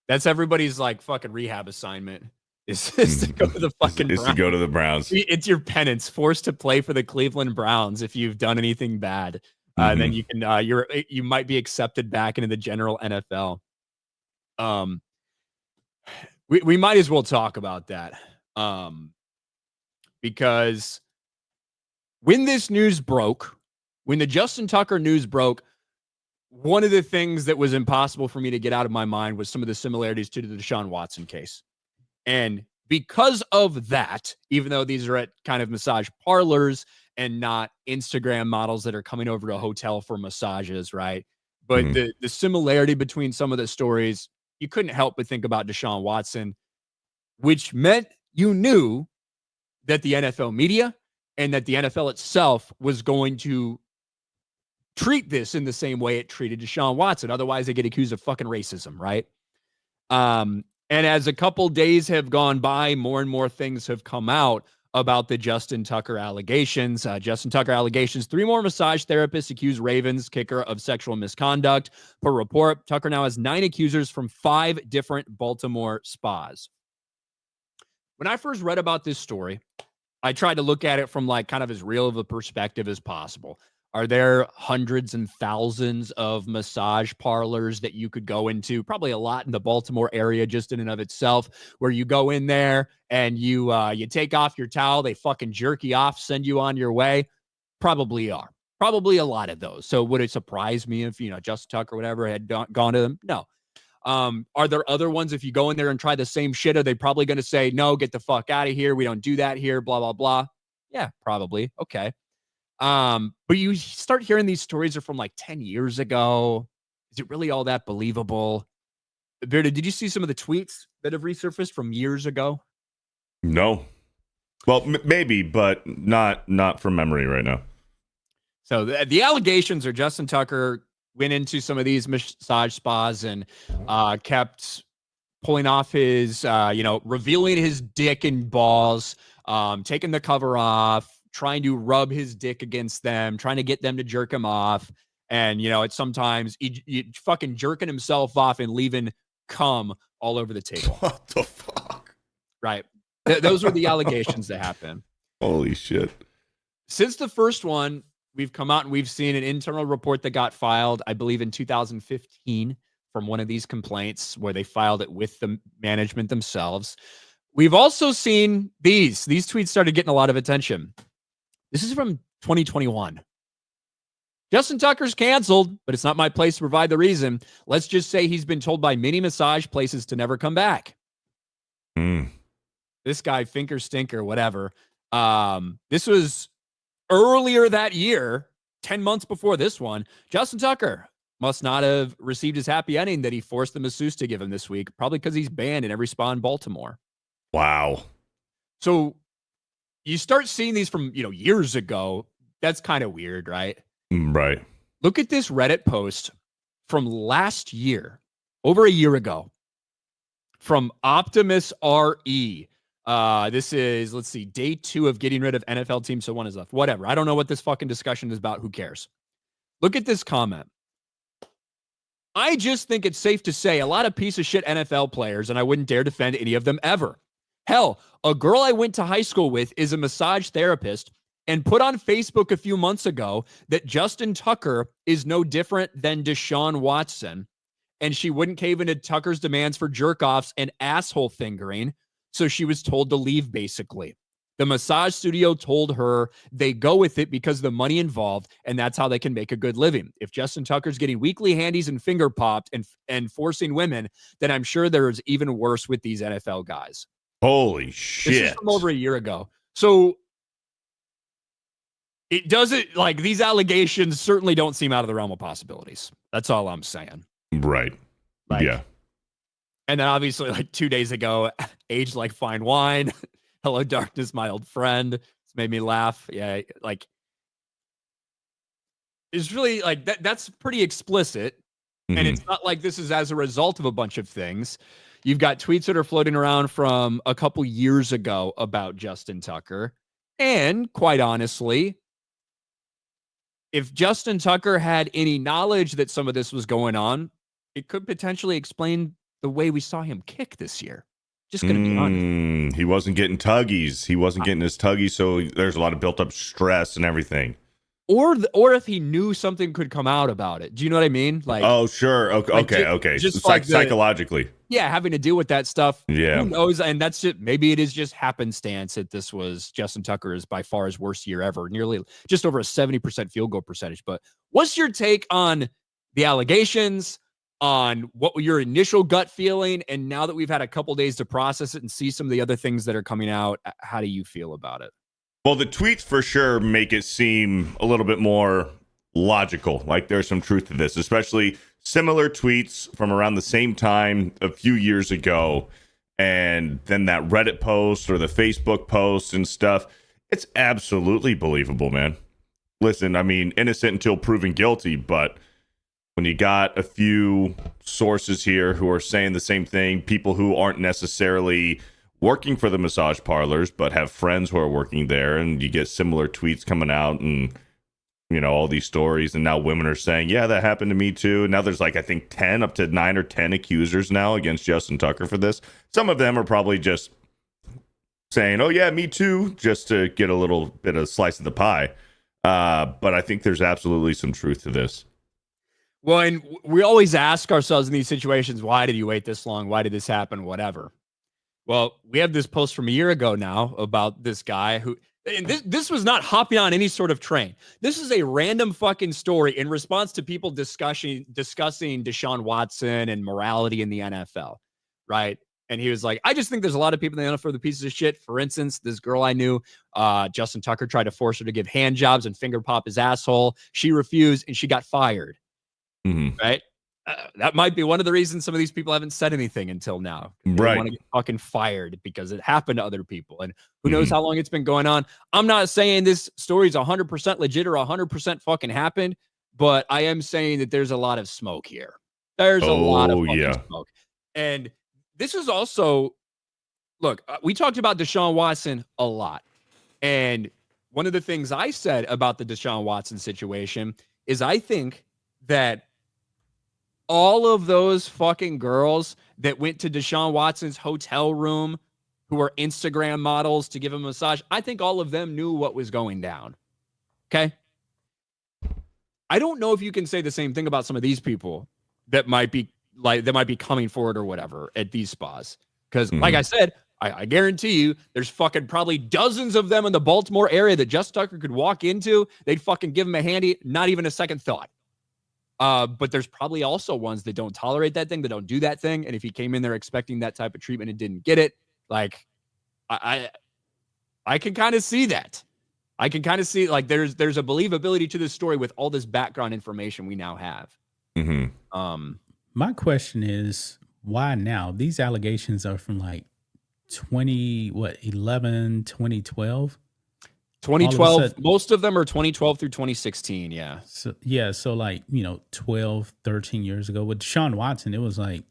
That's everybody's like fucking rehab assignment is to go to the fucking Browns. To go to the Browns. It's your penance, forced to play for the Cleveland Browns if you've done anything bad. Then you can you might be accepted back into the general NFL. We might as well talk about that. Because when this news broke, when the Justin Tucker news broke, one of the things that was impossible for me to get out of my mind was some of the similarities to the Deshaun Watson case. And because of that, even though these are at kind of massage parlors and not Instagram models that are coming over to a hotel for massages, right? But the similarity between some of the stories, you couldn't help but think about Deshaun Watson, which meant you knew that the NFL media and that the NFL itself was going to treat this in the same way it treated Deshaun Watson. Otherwise, they get accused of fucking racism, right? And as a couple days have gone by, more and more things have come out about the Justin Tucker allegations. Justin Tucker allegations. 3 more massage therapists accuse Ravens kicker of sexual misconduct. Per report, Tucker now has 9 accusers from 5 different Baltimore spas. When I first read about this story, I tried to look at it from like kind of as real of a perspective as possible. Are there hundreds and thousands of massage parlors that you could go into? Probably a lot in the Baltimore area just in and of itself, where you go in there and you take off your towel, they fucking jerk you off, send you on your way. Probably are. Probably a lot of those. So would it surprise me if, Justin Tucker or whatever had gone to them? No. Are there other ones, if you go in there and try the same shit, are they probably going to say, no, get the fuck out of here. We don't do that here, blah, blah, blah. Yeah, probably. Okay. But you start hearing these stories are from like 10 years ago. Is it really all that believable? Beardy, did you see some of the tweets that have resurfaced from years ago? No. Well, maybe, but not from memory right now. So the allegations are Justin Tucker went into some of these massage spas and kept pulling off his, revealing his dick and balls, taking the cover off, trying to rub his dick against them, trying to get them to jerk him off. And, it's sometimes he fucking jerking himself off and leaving cum all over the table. What the fuck? Right. Those were the allegations that happened. Holy shit. Since the first one, we've come out and we've seen an internal report that got filed, I believe in 2015 from one of these complaints where they filed it with the management themselves. We've also seen these tweets started getting a lot of attention. This is from 2021. Justin Tucker's canceled, but it's not my place to provide the reason. Let's just say he's been told by many massage places to never come back. This guy, Finker Stinker, whatever. This was earlier that year, 10 months before this one. Justin Tucker must not have received his happy ending that he forced the masseuse to give him this week, probably because he's banned in every spa in Baltimore. Wow. So you start seeing these from, years ago. That's kind of weird, right? Right. Look at this Reddit post from last year, over a year ago. from Optimus RE. This is, let's see, day 2 of getting rid of NFL teams, so 1 is left. Whatever. I don't know what this fucking discussion is about. Who cares? Look at this comment. I just think it's safe to say a lot of piece of shit NFL players, and I wouldn't dare defend any of them ever. Hell, a girl I went to high school with is a massage therapist and put on Facebook a few months ago that Justin Tucker is no different than Deshaun Watson, and she wouldn't cave into Tucker's demands for jerk-offs and asshole fingering, so she was told to leave, basically. The massage studio told her they go with it because of the money involved, and that's how they can make a good living. If Justin Tucker's getting weekly handies and finger popped and forcing women, then I'm sure there's even worse with these NFL guys. Holy shit. This is from over a year ago. So it doesn't, like, these allegations certainly don't seem out of the realm of possibilities. That's all I'm saying. Right. Like, yeah. And then obviously, like 2 days ago, aged like fine wine. Hello, darkness, my old friend. It's made me laugh. Yeah, like it's really like that's pretty explicit. Mm-hmm. And it's not like this is as a result of a bunch of things. You've got tweets that are floating around from a couple years ago about Justin Tucker. And quite honestly, if Justin Tucker had any knowledge that some of this was going on, it could potentially explain the way we saw him kick this year. Just going to be honest. He wasn't getting tuggies. He wasn't getting his tuggies, so there's a lot of built-up stress and everything. Or if he knew something could come out about it. Do you know what I mean? Like, oh, sure. Okay. Just like psychologically. Yeah, having to deal with that stuff. Yeah. Who knows? And that's just, maybe it is just happenstance that this was Justin Tucker's by far his worst year ever. Nearly just over a 70% field goal percentage. But what's your take on the allegations, on what your initial gut feeling, and now that we've had a couple days to process it and see some of the other things that are coming out, how do you feel about it? Well, the tweets for sure make it seem a little bit more logical, like there's some truth to this, especially similar tweets from around the same time a few years ago, and then that Reddit post or the Facebook post and stuff. It's absolutely believable, man. Listen, I mean, innocent until proven guilty, but when you got a few sources here who are saying the same thing, people who aren't necessarily working for the massage parlors but have friends who are working there, and you get similar tweets coming out and, you know, all these stories, and now women are saying, yeah, that happened to me too. Now there's like, I think 10 up to 9 or 10 accusers now against Justin Tucker for this. Some of them are probably just saying, oh yeah, me too, just to get a little bit of slice of the pie. But I think there's absolutely some truth to this. Well, and we always ask ourselves in these situations, why did you wait this long? Why did this happen? Whatever. Well, we have this post from a year ago now about this guy who, and this was not hopping on any sort of train. This is a random fucking story in response to people discussing Deshaun Watson and morality in the NFL, right? And he was like, I just think there's a lot of people in the NFL for the pieces of shit. For instance, this girl I knew, Justin Tucker tried to force her to give hand jobs and finger pop his asshole. She refused and she got fired. Mm-hmm. Right? That might be one of the reasons some of these people haven't said anything until now. They right. want to get fucking fired because it happened to other people. And who knows how long it's been going on. I'm not saying this story is 100% legit or 100% fucking happened, but I am saying that there's a lot of smoke here. There's a lot of fucking smoke. And this is also, look, we talked about Deshaun Watson a lot. And one of the things I said about the Deshaun Watson situation is I think that all of those fucking girls that went to Deshaun Watson's hotel room who were Instagram models to give him a massage, I think all of them knew what was going down. Okay? I don't know if you can say the same thing about some of these people that might be coming forward or whatever at these spas. Because like I said, I guarantee you there's fucking probably dozens of them in the Baltimore area that Justin Tucker could walk into. They'd fucking give him a handy, not even a second thought. But there's probably also ones that don't tolerate that thing, that don't do that thing. And if he came in there expecting that type of treatment and didn't get it, like I can kind of see that. I can kind of see like there's a believability to this story with all this background information we now have. My question is, why now? These allegations are from like 2012? 2012, most of them are 2012 through 2016, yeah. So like, 12, 13 years ago. With Deshaun Watson, it was like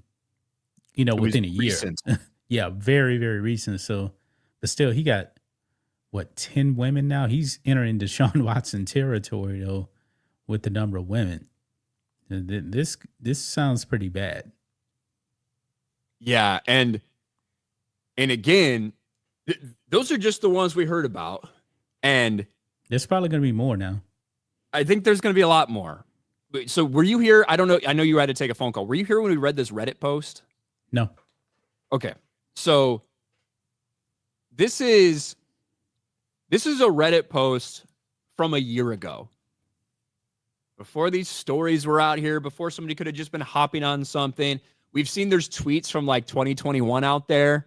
you know, It was within a year. recent. Yeah, very, very recent. So, but still, he got what 10 women now. He's entering Deshaun Watson territory though with the number of women. This sounds pretty bad. Yeah, and again, those are just the ones we heard about, and There's probably going to be more now. I think there's going to be a lot more. So were you here? I don't know. I know you had to take a phone call. Were you here when we read this Reddit post? No. Okay. So this is a Reddit post from a year ago. Before these stories were out here, before somebody could have just been hopping on something. We've seen there's tweets from like 2021 out there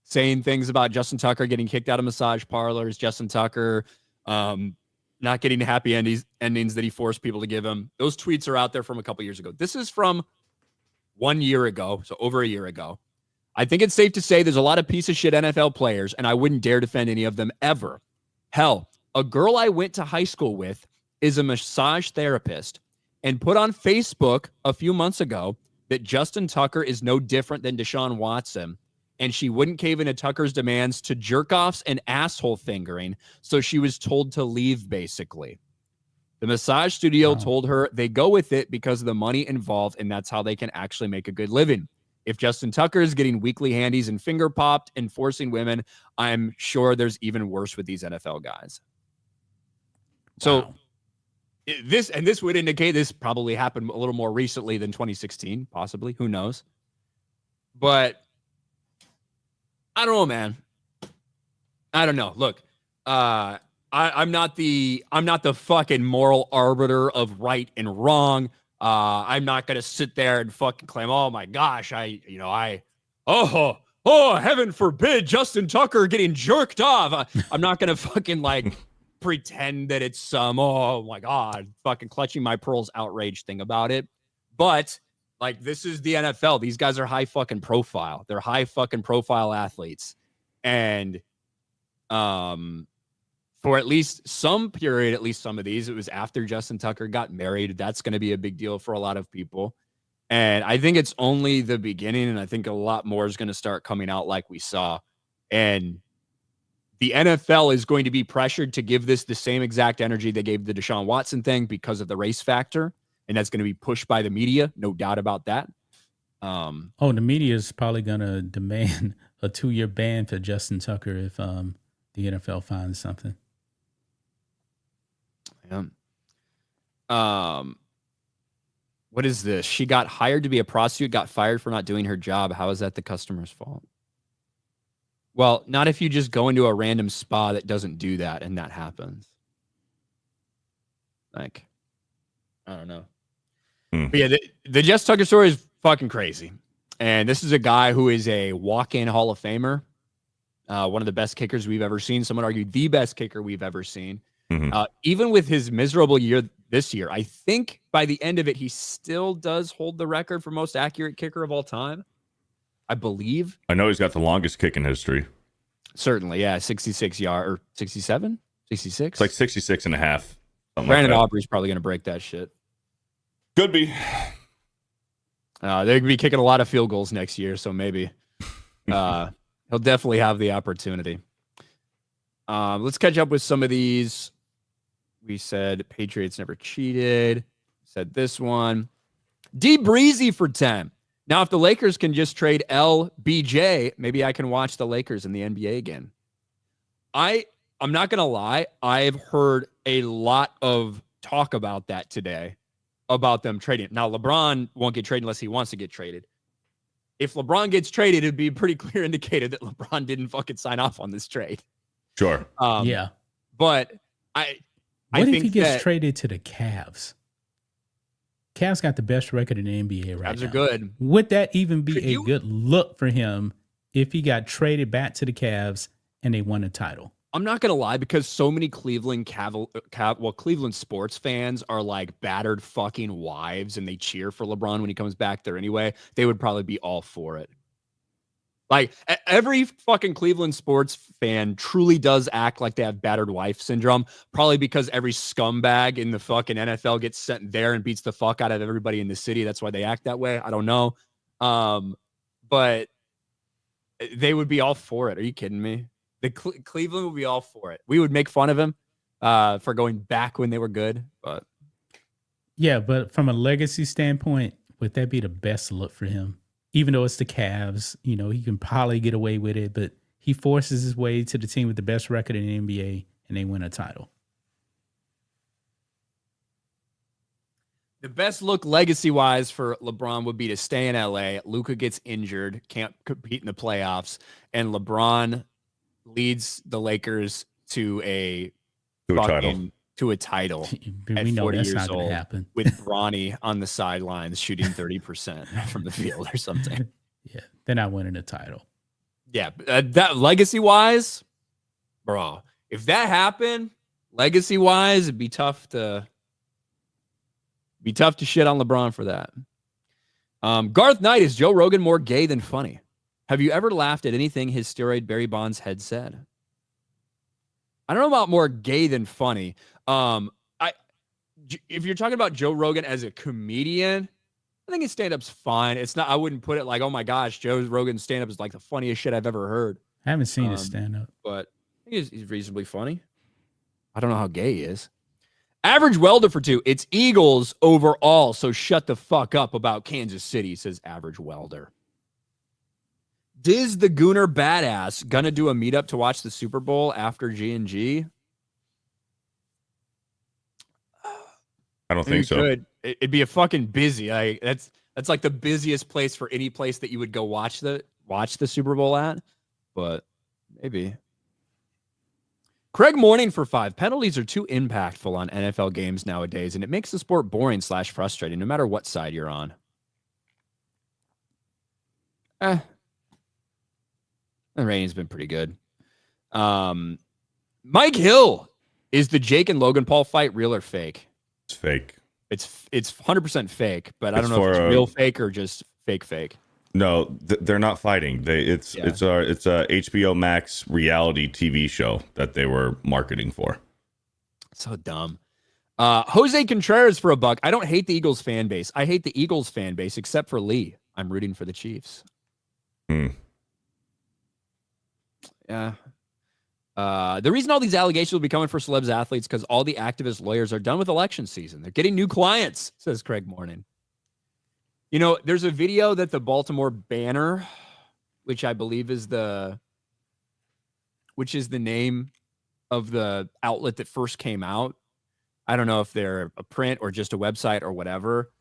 saying things about Justin Tucker getting kicked out of massage parlors, Justin Tucker not getting the happy endings that he forced people to give him. Those tweets are out there from a couple years ago. This is from 1 year ago, so over a year ago. I think it's safe to say there's a lot of piece of shit NFL players, and I wouldn't dare defend any of them ever. Hell, a girl I went to high school with is a massage therapist and put on Facebook a few months ago that Justin Tucker is no different than Deshaun Watson, and she wouldn't cave into Tucker's demands to jerk-offs and asshole fingering, so she was told to leave, basically. The massage studio told her they go with it because of the money involved, and that's how they can actually make a good living. If Justin Tucker is getting weekly handies and finger popped and forcing women, I'm sure there's even worse with these NFL guys. So this would indicate this probably happened a little more recently than 2016, possibly. Who knows? But I don't know, man. I don't know. Look, I'm not the fucking moral arbiter of right and wrong. I'm not gonna sit there and fucking claim, oh my gosh, heaven forbid Justin Tucker getting jerked off. I'm not gonna fucking like pretend that it's some oh my god fucking clutching my pearls outrage thing about it. But like, this is the NFL. These guys are high fucking profile. They're high fucking profile athletes, and for at least some period, at least some of these, it was after Justin Tucker got married. That's going to be a big deal for a lot of people. And I think it's only the beginning, and I think a lot more is going to start coming out like we saw. And the NFL is going to be pressured to give this the same exact energy they gave the Deshaun Watson thing because of the race factor. And that's going to be pushed by the media. No doubt about that. The media is probably going to demand a 2-year ban for Justin Tucker if the NFL finds something. Yeah. What is this? She got hired to be a prostitute, got fired for not doing her job. How is that the customer's fault? Well, not if you just go into a random spa that doesn't do that and that happens. Like, I don't know. But yeah, the Justin Tucker story is fucking crazy. And this is a guy who is a walk-in Hall of Famer. One of the best kickers we've ever seen. Some would argue the best kicker we've ever seen. Even with his miserable year this year, I think by the end of it, he still does hold the record for most accurate kicker of all time. I believe. I know he's got the longest kick in history. Certainly, yeah. 66 yard or 67? 66? It's like 66 and a half. Brandon Aubrey's probably going to break that shit. Could be. They're going to be kicking a lot of field goals next year, so maybe. He'll definitely have the opportunity. Let's catch up with some of these. We said Patriots never cheated. Said this one. D Breezy for 10. Now, if the Lakers can just trade LBJ, maybe I can watch the Lakers in the NBA again. I'm not going to lie. I've heard a lot of talk about that today, about them trading. Now, LeBron won't get traded unless he wants to get traded. If LeBron gets traded, it'd be a pretty clear indicator that LeBron didn't fucking sign off on this trade. Sure. Yeah. But What if he gets traded to the Cavs? Cavs got the best record in the NBA right now. Cavs are good. Would that even be a good look for him if he got traded back to the Cavs and they won a title? I'm not going to lie, because so many Cleveland sports fans are like battered fucking wives and they cheer for LeBron when he comes back there anyway. They would probably be all for it. Like, every fucking Cleveland sports fan truly does act like they have battered wife syndrome, probably because every scumbag in the fucking NFL gets sent there and beats the fuck out of everybody in the city. That's why they act that way. I don't know. but they would be all for it. Are you kidding me? The Cleveland would be all for it. We would make fun of him for going back when they were good, but yeah, but from a legacy standpoint, would that be the best look for him? Even though it's the Cavs, you know, he can probably get away with it, but he forces his way to the team with the best record in the NBA, and they win a title. the best look legacy-wise for LeBron would be to stay in LA. Luka gets injured, can't compete in the playoffs, and LeBron leads the Lakers to a title. To a title at We know 40 that's years not going old to happen. with Bronny on the sidelines shooting 30% from the field or something. Yeah, they're not winning the title. Yeah, that legacy-wise, bro, if that happened, legacy-wise, it'd be tough to shit on LeBron for that. Garth Knight, is Joe Rogan more gay than funny? Have you ever laughed at anything his steroid Barry Bonds had said? I don't know about more gay than funny. If you're talking about Joe Rogan as a comedian, I think his stand-up's fine. It's not. I wouldn't put it like, oh my gosh, Joe Rogan's stand-up is like the funniest shit I've ever heard. I haven't seen his stand-up, but I think he's reasonably funny. I don't know how gay he is. Average welder for two. It's Eagles overall, so shut the fuck up about Kansas City, says Average Welder. Diz the Gooner Badass gonna do a meetup to watch the Super Bowl after G&G? I don't think so. Could. It'd be a fucking busy. That's like the busiest place for any place that you would go watch the Super Bowl at. But maybe. Craig Morning for 5. Penalties are too impactful on NFL games nowadays, and it makes the sport boring / frustrating, no matter what side you're on. The rating's been pretty good. Mike Hill, is the Jake and Logan Paul fight real or fake? It's fake. It's 100% fake, but I don't know if it's real fake or just fake. No, they're not fighting. It's a HBO Max reality TV show that they were marketing for. So dumb. Jose Contreras for $1. I don't hate the Eagles fan base. I hate the Eagles fan base except for Lee. I'm rooting for the Chiefs. Yeah. The reason all these allegations will be coming for celebs athletes because all the activist lawyers are done with election season. They're getting new clients, says Craig Morning. You know, there's a video that the Baltimore Banner, which I believe is the name of the outlet that first came out. I don't know if they're a print or just a website or whatever.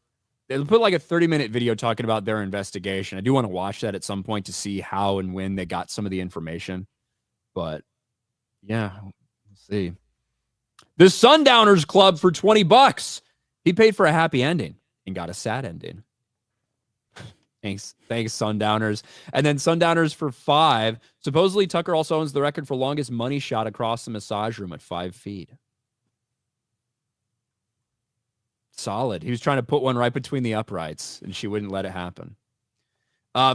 They put like a 30-minute video talking about their investigation. I do want to watch that at some point to see how and when they got some of the information. But yeah, we'll see. The Sundowners Club for $20. He paid for a happy ending and got a sad ending. Thanks, Sundowners. And then Sundowners for 5. Supposedly, Tucker also owns the record for longest money shot across the massage room at 5 feet. Solid. He was trying to put one right between the uprights, and she wouldn't let it happen.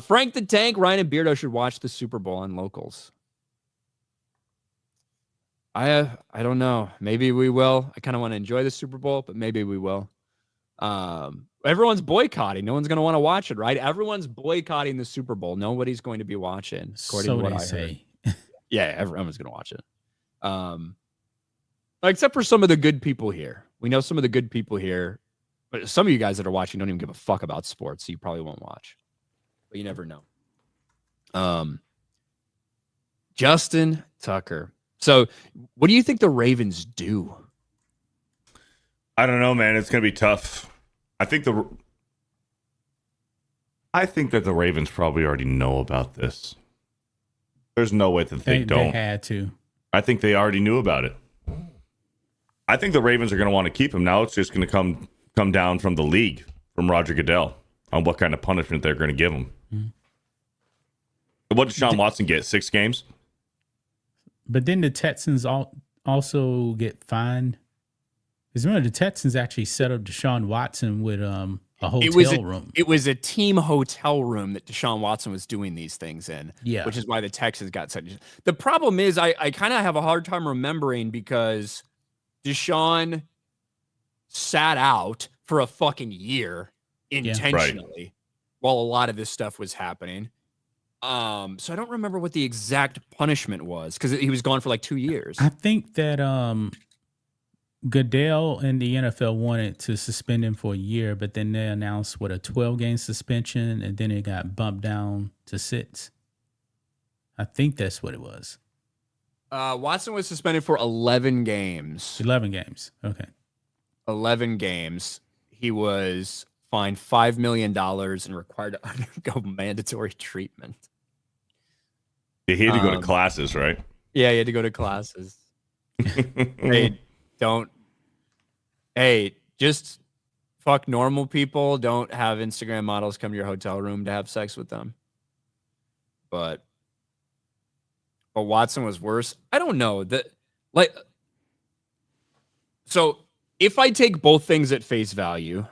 Frank the Tank, Ryan and Beardo should watch the Super Bowl on Locals. I don't know. Maybe we will. I kind of want to enjoy the Super Bowl, but maybe we will. Everyone's boycotting. No one's going to want to watch it, right? Everyone's boycotting the Super Bowl. Nobody's going to be watching, according to what I say. Yeah, everyone's going to watch it. Except for some of the good people here. We know some of the good people here, but some of you guys that are watching don't even give a fuck about sports, so you probably won't watch. But you never know. Justin Tucker. So, what do you think the Ravens do? I don't know, man. It's going to be tough. I think that the Ravens probably already know about this. There's no way that they don't. They had to. I think they already knew about it. I think the Ravens are going to want to keep him. Now it's just going to come down from the league, from Roger Goodell, on what kind of punishment they're going to give him. Mm-hmm. What did Deshaun Watson get? 6 games? But then the Texans also get fined. Because remember, the Texans actually set up Deshaun Watson with a hotel room. It was a team hotel room that Deshaun Watson was doing these things in. Yeah. Which is why the Texans got such. The problem is I kind of have a hard time remembering because Deshaun sat out for a fucking year intentionally while a lot of this stuff was happening. So I don't remember what the exact punishment was because he was gone for like 2 years. I think that Goodell and the NFL wanted to suspend him for a year, but then they announced a 12-game suspension, and then it got bumped down to 6. I think that's what it was. Watson was suspended for 11 games. 11 games. Okay. 11 games. He was fined $5 million and required to undergo mandatory treatment. Yeah, he had to go to classes, right? Yeah, he had to go to classes. Hey, just fuck normal people. Don't have Instagram models come to your hotel room to have sex with them. But Watson was worse. I don't know. So if I take both things at face value,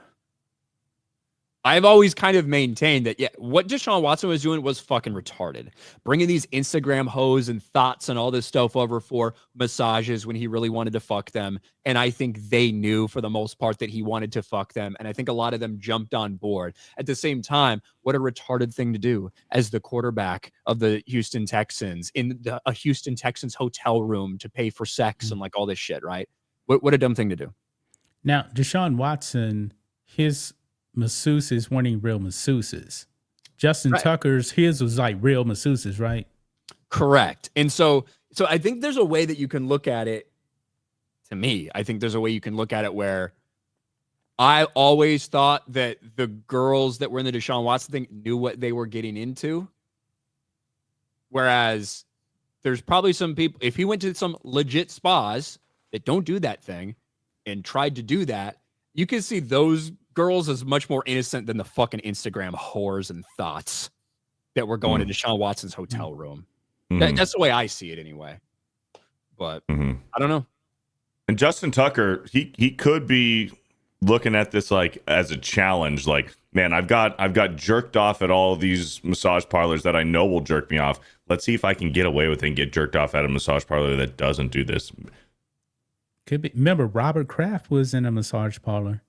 I've always kind of maintained that, what Deshaun Watson was doing was fucking retarded. Bringing these Instagram hoes and thoughts and all this stuff over for massages when he really wanted to fuck them. And I think they knew for the most part that he wanted to fuck them. And I think a lot of them jumped on board. At the same time, what a retarded thing to do as the quarterback of the Houston Texans in a Houston Texans hotel room to pay for sex and like all this shit, right? What a dumb thing to do. Now, Deshaun Watson, his masseuses weren't even real masseuses. Justin Tucker's, his was like real masseuses, right? Correct. And so I think there's a way that you can look at it. To me, I think there's a way you can look at it where I always thought that the girls that were in the Deshaun Watson thing knew what they were getting into. Whereas there's probably some people, if he went to some legit spas that don't do that thing and tried to do that, you can see those girls as much more innocent than the fucking Instagram whores and thoughts that were going to Deshaun Watson's hotel room. That's the way I see it anyway. But I don't know. And Justin Tucker, he could be looking at this like as a challenge. Like, man, I've got jerked off at all these massage parlors that I know will jerk me off. Let's see if I can get away with it and get jerked off at a massage parlor that doesn't do this. Could be. Remember, Robert Kraft was in a massage parlor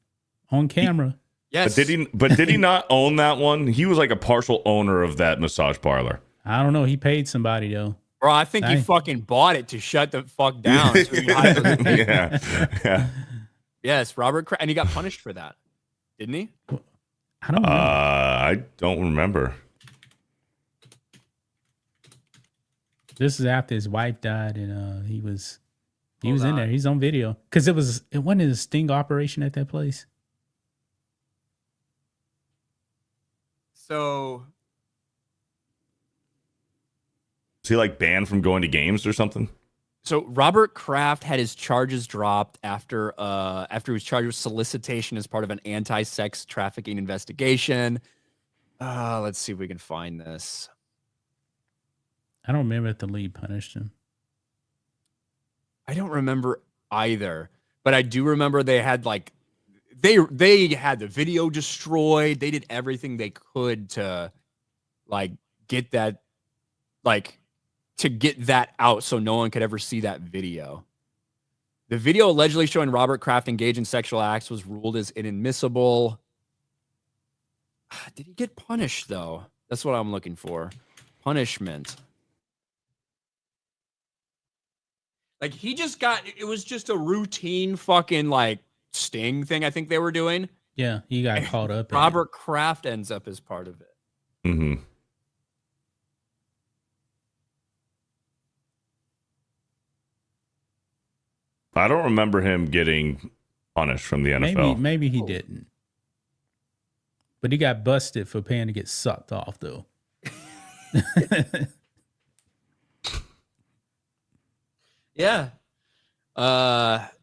on camera. Yes. But did he not own that one? He was like a partial owner of that massage parlor. I don't know. He paid somebody though. Bro, I think he fucking bought it to shut the fuck down. So he hired those people. Yeah. Yes, Robert Kraft, and he got punished for that, didn't he? I don't know. I don't remember. This is after his wife died, and he was in there. He's on video because it wasn't a sting operation at that place. So is he like banned from going to games or something? So Robert Kraft had his charges dropped after he was charged with solicitation as part of an anti-sex trafficking investigation. Let's see if we can find this. I don't remember if the league punished him. I don't remember either, but I do remember they had like they had the video destroyed. They did everything they could to like get that out so no one could ever see that video. The video allegedly showing Robert Kraft engaged in sexual acts was ruled as inadmissible. Did he get punished though? That's what I'm looking for. Punishment. Like he just it was just a routine fucking like sting thing I think they were doing. Yeah, he got caught up. Robert Kraft ends up as part of it. Mm-hmm. I don't remember him getting punished from the NFL. Maybe he didn't. But he got busted for paying to get sucked off, though. Yeah.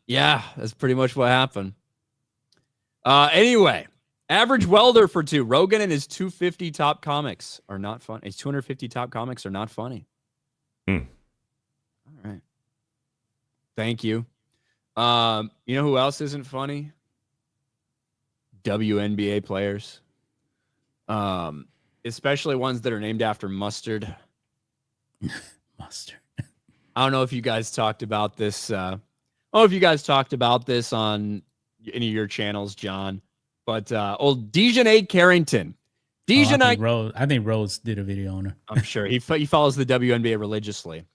Yeah, that's pretty much what happened. Anyway, average welder for 2. Rogan and his 250 top comics are not funny. His 250 top comics are not funny. All right. Thank you. You know who else isn't funny? WNBA players. Especially ones that are named after mustard. Mustard. I don't know if you guys talked about this. If you guys talked about this on any of your channels, John. But old Dejanay Carrington. I think Rose did a video on her. I'm sure he follows the WNBA religiously.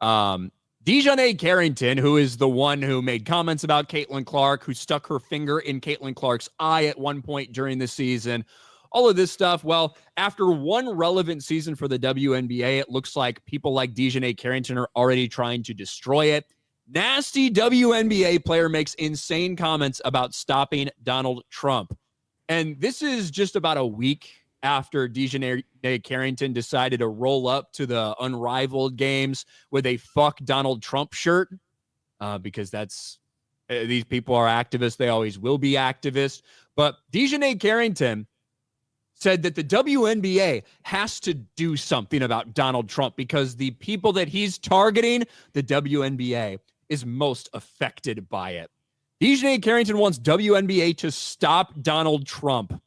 Dejounte Carrington, who is the one who made comments about Caitlin Clark, who stuck her finger in Caitlin Clark's eye at one point during the season, all of this stuff. Well, after one relevant season for the WNBA, it looks like people like Dejounte Carrington are already trying to destroy it. Nasty WNBA player makes insane comments about stopping Donald Trump. And this is just about a week after Dejounte Carrington decided to roll up to the Unrivaled games with a "fuck Donald Trump" shirt, because these people are activists. They always will be activists. But Dejounte Carrington said that the WNBA has to do something about Donald Trump because the people that he's targeting, the WNBA, is most affected by it. Dejounte Carrington wants WNBA to stop Donald Trump.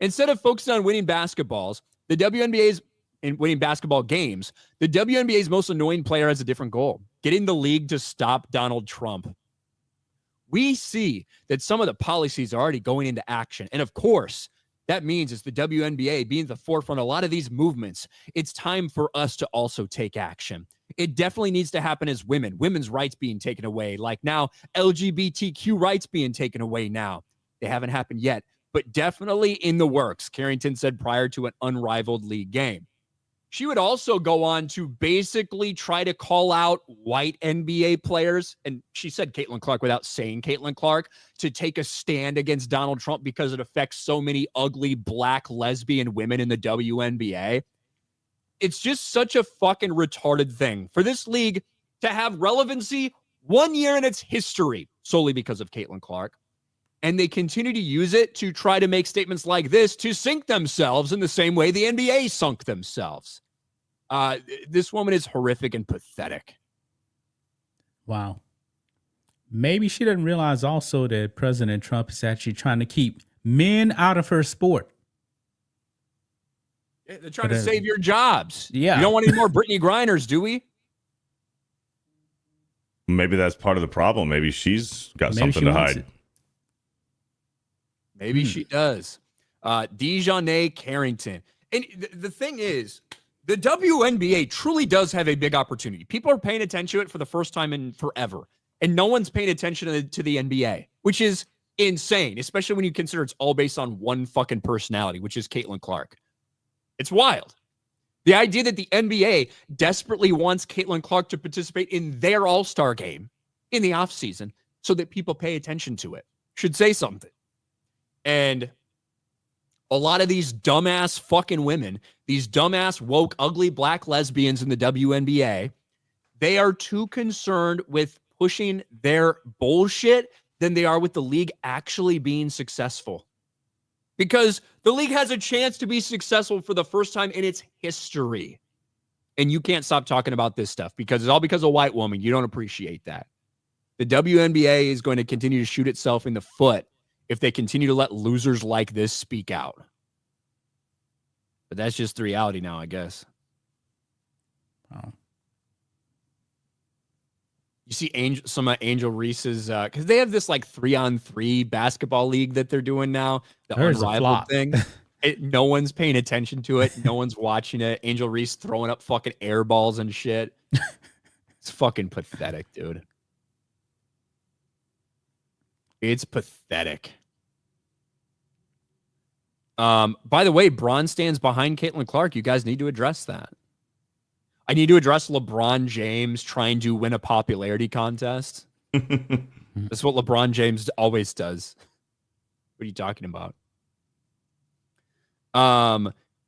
Instead of focusing on winning basketballs, the WNBA's in winning basketball games, the WNBA's most annoying player has a different goal: getting the league to stop Donald Trump. We see that some of the policies are already going into action. And of course, that means it's the WNBA being at the forefront of a lot of these movements. It's time for us to also take action. It definitely needs to happen as women's rights being taken away. Like now, LGBTQ rights being taken away now. They haven't happened yet, but definitely in the works, Carrington said prior to an Unrivaled league game. She would also go on to basically try to call out white NBA players, and she said Caitlin Clark without saying Caitlin Clark, to take a stand against Donald Trump because it affects so many ugly black lesbian women in the WNBA. It's just such a fucking retarded thing for this league to have relevancy 1 year in its history solely because of Caitlin Clark. And they continue to use it to try to make statements like this to sink themselves in the same way the NBA sunk themselves. This woman is horrific and pathetic. Wow. Maybe she doesn't realize also that President Trump is actually trying to keep men out of her sport. They're trying to save your jobs. Yeah. You don't want any more Brittany Griners, do we? Maybe that's part of the problem. Maybe she's got something to hide. Maybe she does. Dejounte Carrington. And the thing is, the WNBA truly does have a big opportunity. People are paying attention to it for the first time in forever. And no one's paying attention to the NBA, which is insane, especially when you consider it's all based on one fucking personality, which is Caitlin Clark. It's wild. The idea that the NBA desperately wants Caitlin Clark to participate in their All-Star game in the offseason so that people pay attention to it should say something. And a lot of these dumbass fucking women, these dumbass woke ugly black lesbians in the WNBA, they are too concerned with pushing their bullshit than they are with the league actually being successful. Because the league has a chance to be successful for the first time in its history. And you can't stop talking about this stuff because it's all because of a white woman. You don't appreciate that. The WNBA is going to continue to shoot itself in the foot if they continue to let losers like this speak out. But that's just the reality now, I guess. Oh. You see some of Angel Reese's, because they have this like 3-on-3 basketball league that they're doing now. The Unrivaled thing. No one's paying attention to it. No one's watching it. Angel Reese throwing up fucking air balls and shit. It's fucking pathetic, dude. It's pathetic. By the way, Bron stands behind Caitlin Clark. You guys need to address that. I need to address LeBron James trying to win a popularity contest. That's what LeBron James always does. What are you talking about?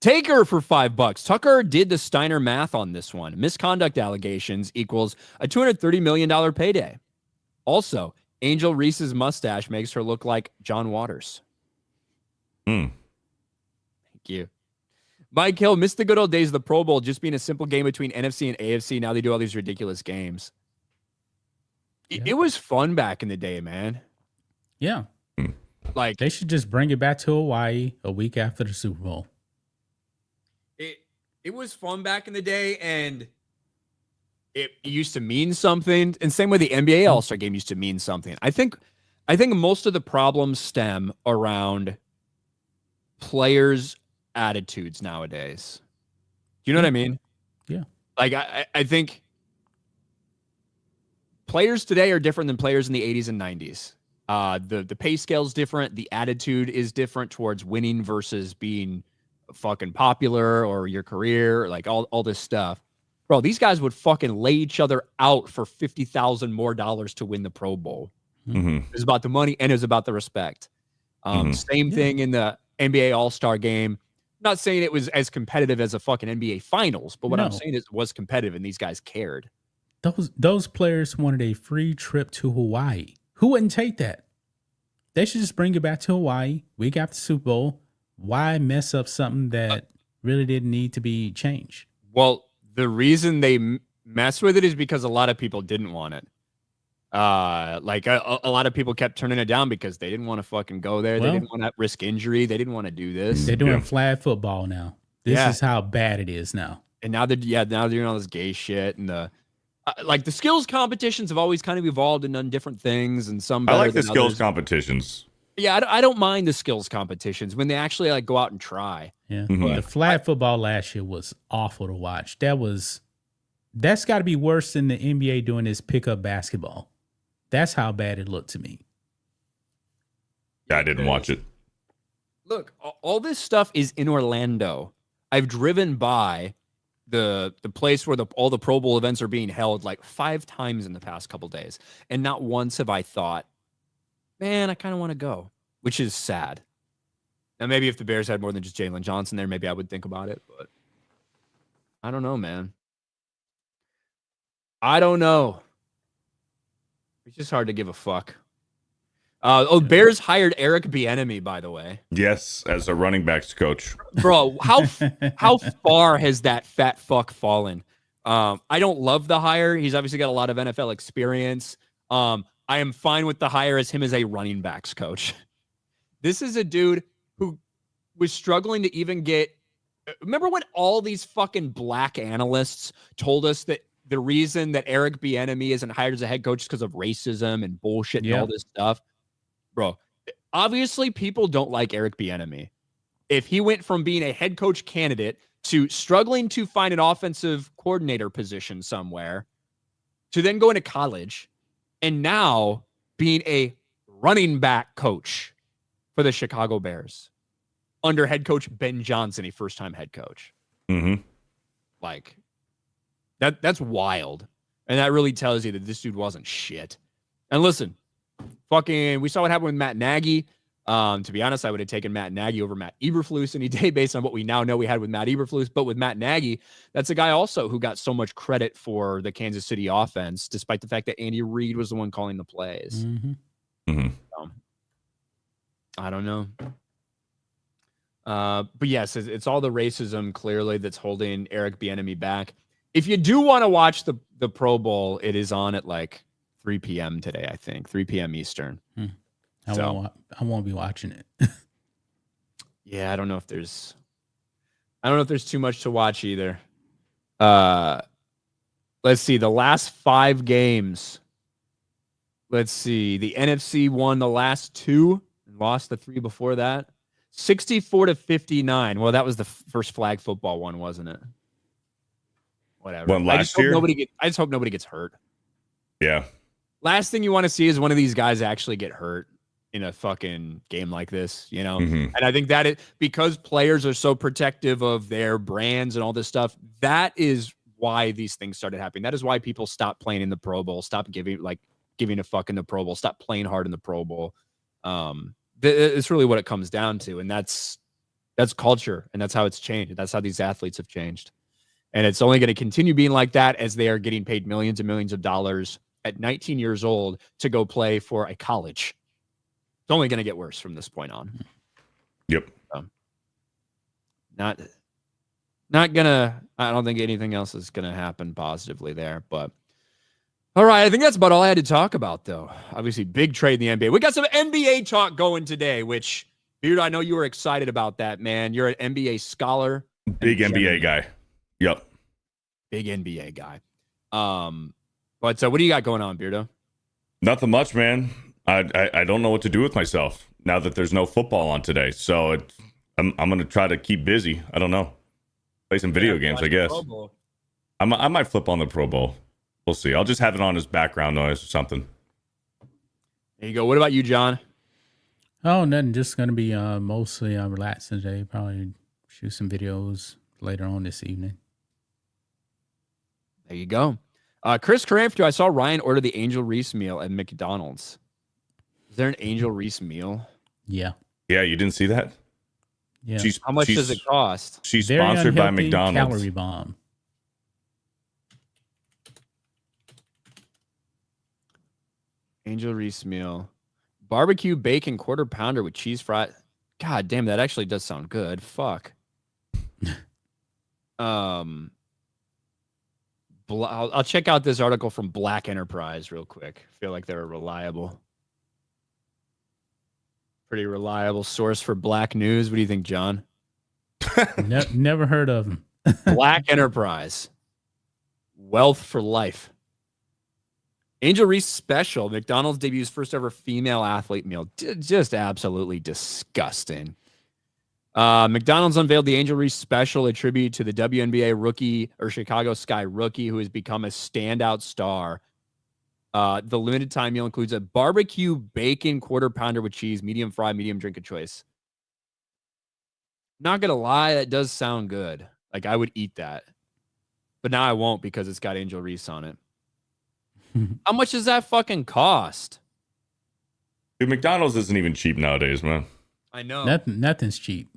Take her for $5. Tucker did the Steiner math on this one. Misconduct allegations equals a $230 million payday. Also, Angel Reese's mustache makes her look like John Waters. Thank you. Mike Hill missed the good old days of the Pro Bowl just being a simple game between NFC and AFC. Now they do all these ridiculous games. It was fun back in the day, man. Yeah. Like they should just bring it back to Hawaii a week after the Super Bowl. It was fun back in the day, and it used to mean something. And same way the NBA All-Star game used to mean something. I think most of the problems stem around players attitudes nowadays. Do you know what I mean? Yeah. Like, I think players today are different than players in the 80s and 90s. The pay scale is different. The attitude is different towards winning versus being fucking popular or your career, like all this stuff. Bro, these guys would fucking lay each other out for $50,000 more to win the Pro Bowl. Mhm. It was about the money and it was about the respect. Same thing in the NBA All-Star game. Not saying it was as competitive as a fucking NBA Finals, but what I'm saying is it was competitive and these guys cared. Those players wanted a free trip to Hawaii. Who wouldn't take that? They should just bring it back to Hawaii. We got the Super Bowl. Why mess up something that really didn't need to be changed? Well, the reason they mess with it is because a lot of people didn't want it. Like a lot of people kept turning it down because they didn't want to fucking go there. They didn't want to risk injury. They didn't want to do this. They're doing flag football now. This is how bad it is now. And now they're doing all this gay shit and the like the skills competitions have always kind of evolved and done different things and some better I like the than skills others. Competitions. Yeah, I don't mind the skills competitions when they actually like go out and try. Yeah. The flag football last year was awful to watch. That's got to be worse than the NBA doing this pickup basketball. That's how bad it looked to me. Yeah, I didn't watch it. Look, all this stuff is in Orlando. I've driven by the place where all the Pro Bowl events are being held like 5 times in the past couple days. And not once have I thought, man, I kind of want to go, which is sad. Now, maybe if the Bears had more than just Jalen Johnson there, maybe I would think about it. But I don't know, man. I don't know. It's just hard to give a fuck. Bears hired Eric Bieniemy, by the way. Yes, as a running backs coach. Bro, how far has that fat fuck fallen? I don't love the hire. He's obviously got a lot of NFL experience. I am fine with the hire as him as a running backs coach. This is a dude who was struggling to even get. Remember when all these fucking black analysts told us that the reason that Eric Bieniemy isn't hired as a head coach is because of racism and bullshit and all this stuff? Bro, obviously people don't like Eric Bieniemy. If he went from being a head coach candidate to struggling to find an offensive coordinator position somewhere to then going to college and now being a running back coach for the Chicago Bears under head coach Ben Johnson, a first-time head coach. Like, that's wild. And that really tells you that this dude wasn't shit. And listen, we saw what happened with Matt Nagy. To be honest, I would have taken Matt Nagy over Matt Eberflus any day based on what we now know we had with Matt Eberflus. But with Matt Nagy, that's a guy also who got so much credit for the Kansas City offense, despite the fact that Andy Reid was the one calling the plays. I don't know. But yes, it's all the racism clearly that's holding Eric Bieniemy back. If you do want to watch the Pro Bowl, it is on at like 3 p.m. today, I think. 3 p.m. Eastern. I won't be watching it. Yeah, I don't know if there's too much to watch either. Let's see. The last 5 games. Let's see. The NFC won the last 2 and lost the 3 before that. 64-59. Well, that was the first flag football one, wasn't it? Whatever. One last year? I just hope nobody gets hurt. Yeah. Last thing you want to see is one of these guys actually get hurt in a fucking game like this, you know? And I think that because players are so protective of their brands and all this stuff, that is why these things started happening. That is why people stopped playing in the Pro Bowl, stopped giving a fuck in the Pro Bowl, stopped playing hard in the Pro Bowl. It's really what it comes down to. And that's culture. And that's how it's changed. That's how these athletes have changed. And it's only going to continue being like that as they are getting paid millions and millions of dollars at 19 years old to go play for a college. It's only going to get worse from this point on. Yep. Not gonna. I don't think anything else is going to happen positively there. But all right, I think that's about all I had to talk about, though. Obviously, big trade in the NBA. We got some NBA talk going today, which, Beard, I know you were excited about that, man. You're an NBA scholar. Big NBA guy. Yep. Big NBA guy. But what do you got going on, Beardo? Nothing much, man. I don't know what to do with myself now that there's no football on today. So I'm gonna try to keep busy. I don't know. Play some video games, I guess. I might flip on the Pro Bowl. We'll see. I'll just have it on as background noise or something. There you go. What about you, John? Oh, nothing. Just gonna be mostly relaxing today. Probably shoot some videos later on this evening. There you go. Chris Cranford, I saw Ryan order the Angel Reese meal at McDonald's. Is there an Angel Reese meal? Yeah. Yeah, you didn't see that? Yeah. How much does it cost? She's Very sponsored by unhealthy, McDonald's. Calorie bomb. Angel Reese meal. Barbecue bacon quarter pounder with cheese fries. God damn, that actually does sound good. Fuck. I'll check out this article from Black Enterprise real quick. I feel like they're reliable. Pretty reliable source for Black news. What do you think, John? Never heard of them. Black Enterprise. Wealth for life. Angel Reese special. McDonald's debuts first ever female athlete meal. Just absolutely disgusting. McDonald's unveiled the Angel Reese special, a tribute to the WNBA rookie or Chicago Sky rookie who has become a standout star. The limited time meal includes a barbecue bacon quarter pounder with cheese, medium fry, medium drink of choice. Not gonna lie, that does sound good. Like I would eat that, but now I won't because it's got Angel Reese on it. How much does that fucking cost? Dude, McDonald's isn't even cheap nowadays, man. I know. Nothing's cheap.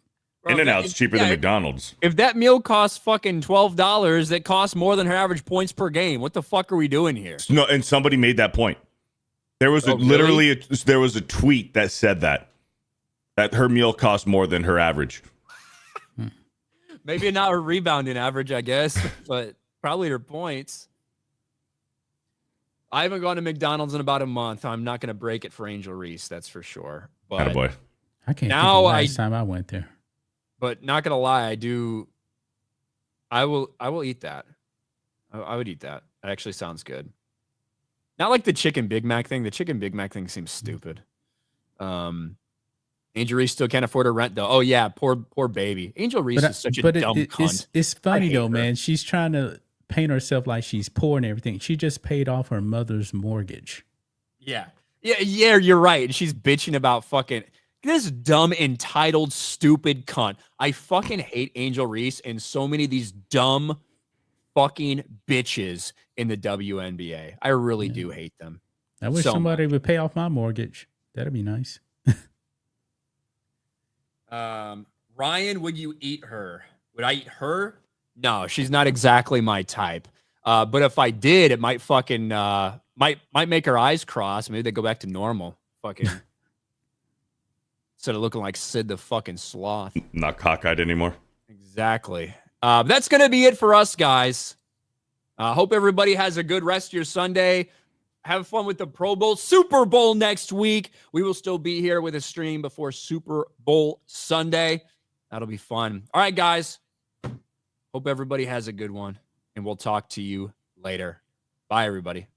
Bro, In-N-Out's cheaper than McDonald's. If that meal costs fucking $12, that costs more than her average points per game. What the fuck are we doing here? No, and somebody made that point. There was there was a tweet that said that her meal cost more than her average. Maybe not her rebounding average, I guess, but probably her points. I haven't gone to McDonald's in about a month. I'm not going to break it for Angel Reese, that's for sure. But Attaboy. I can't think of the last time I went there. But not gonna lie, I will eat that. I would eat that. That actually sounds good. Not like the chicken Big Mac thing. The chicken Big Mac thing seems stupid. Angel Reese still can't afford her rent though. Oh yeah, poor baby. Angel Reese is such a dumb cunt. It's funny though, man. She's trying to paint herself like she's poor and everything. She just paid off her mother's mortgage. Yeah, you're right. She's bitching about fucking this dumb, entitled, stupid cunt. I fucking hate Angel Reese and so many of these dumb fucking bitches in the WNBA. I really do hate them. I wish somebody would pay off my mortgage. That'd be nice. Ryan, would you eat her? Would I eat her? No, she's not exactly my type. But if I did, it might fucking might make her eyes cross. Maybe they go back to normal. Fucking instead of looking like Sid the fucking sloth. Not cockeyed anymore. Exactly. That's gonna be it for us, guys. Hope everybody has a good rest of your Sunday. Have fun with the Pro Bowl, Super Bowl next week. We will still be here with a stream before Super Bowl Sunday. That'll be fun. All right, guys. Hope everybody has a good one, and we'll talk to you later. Bye, everybody.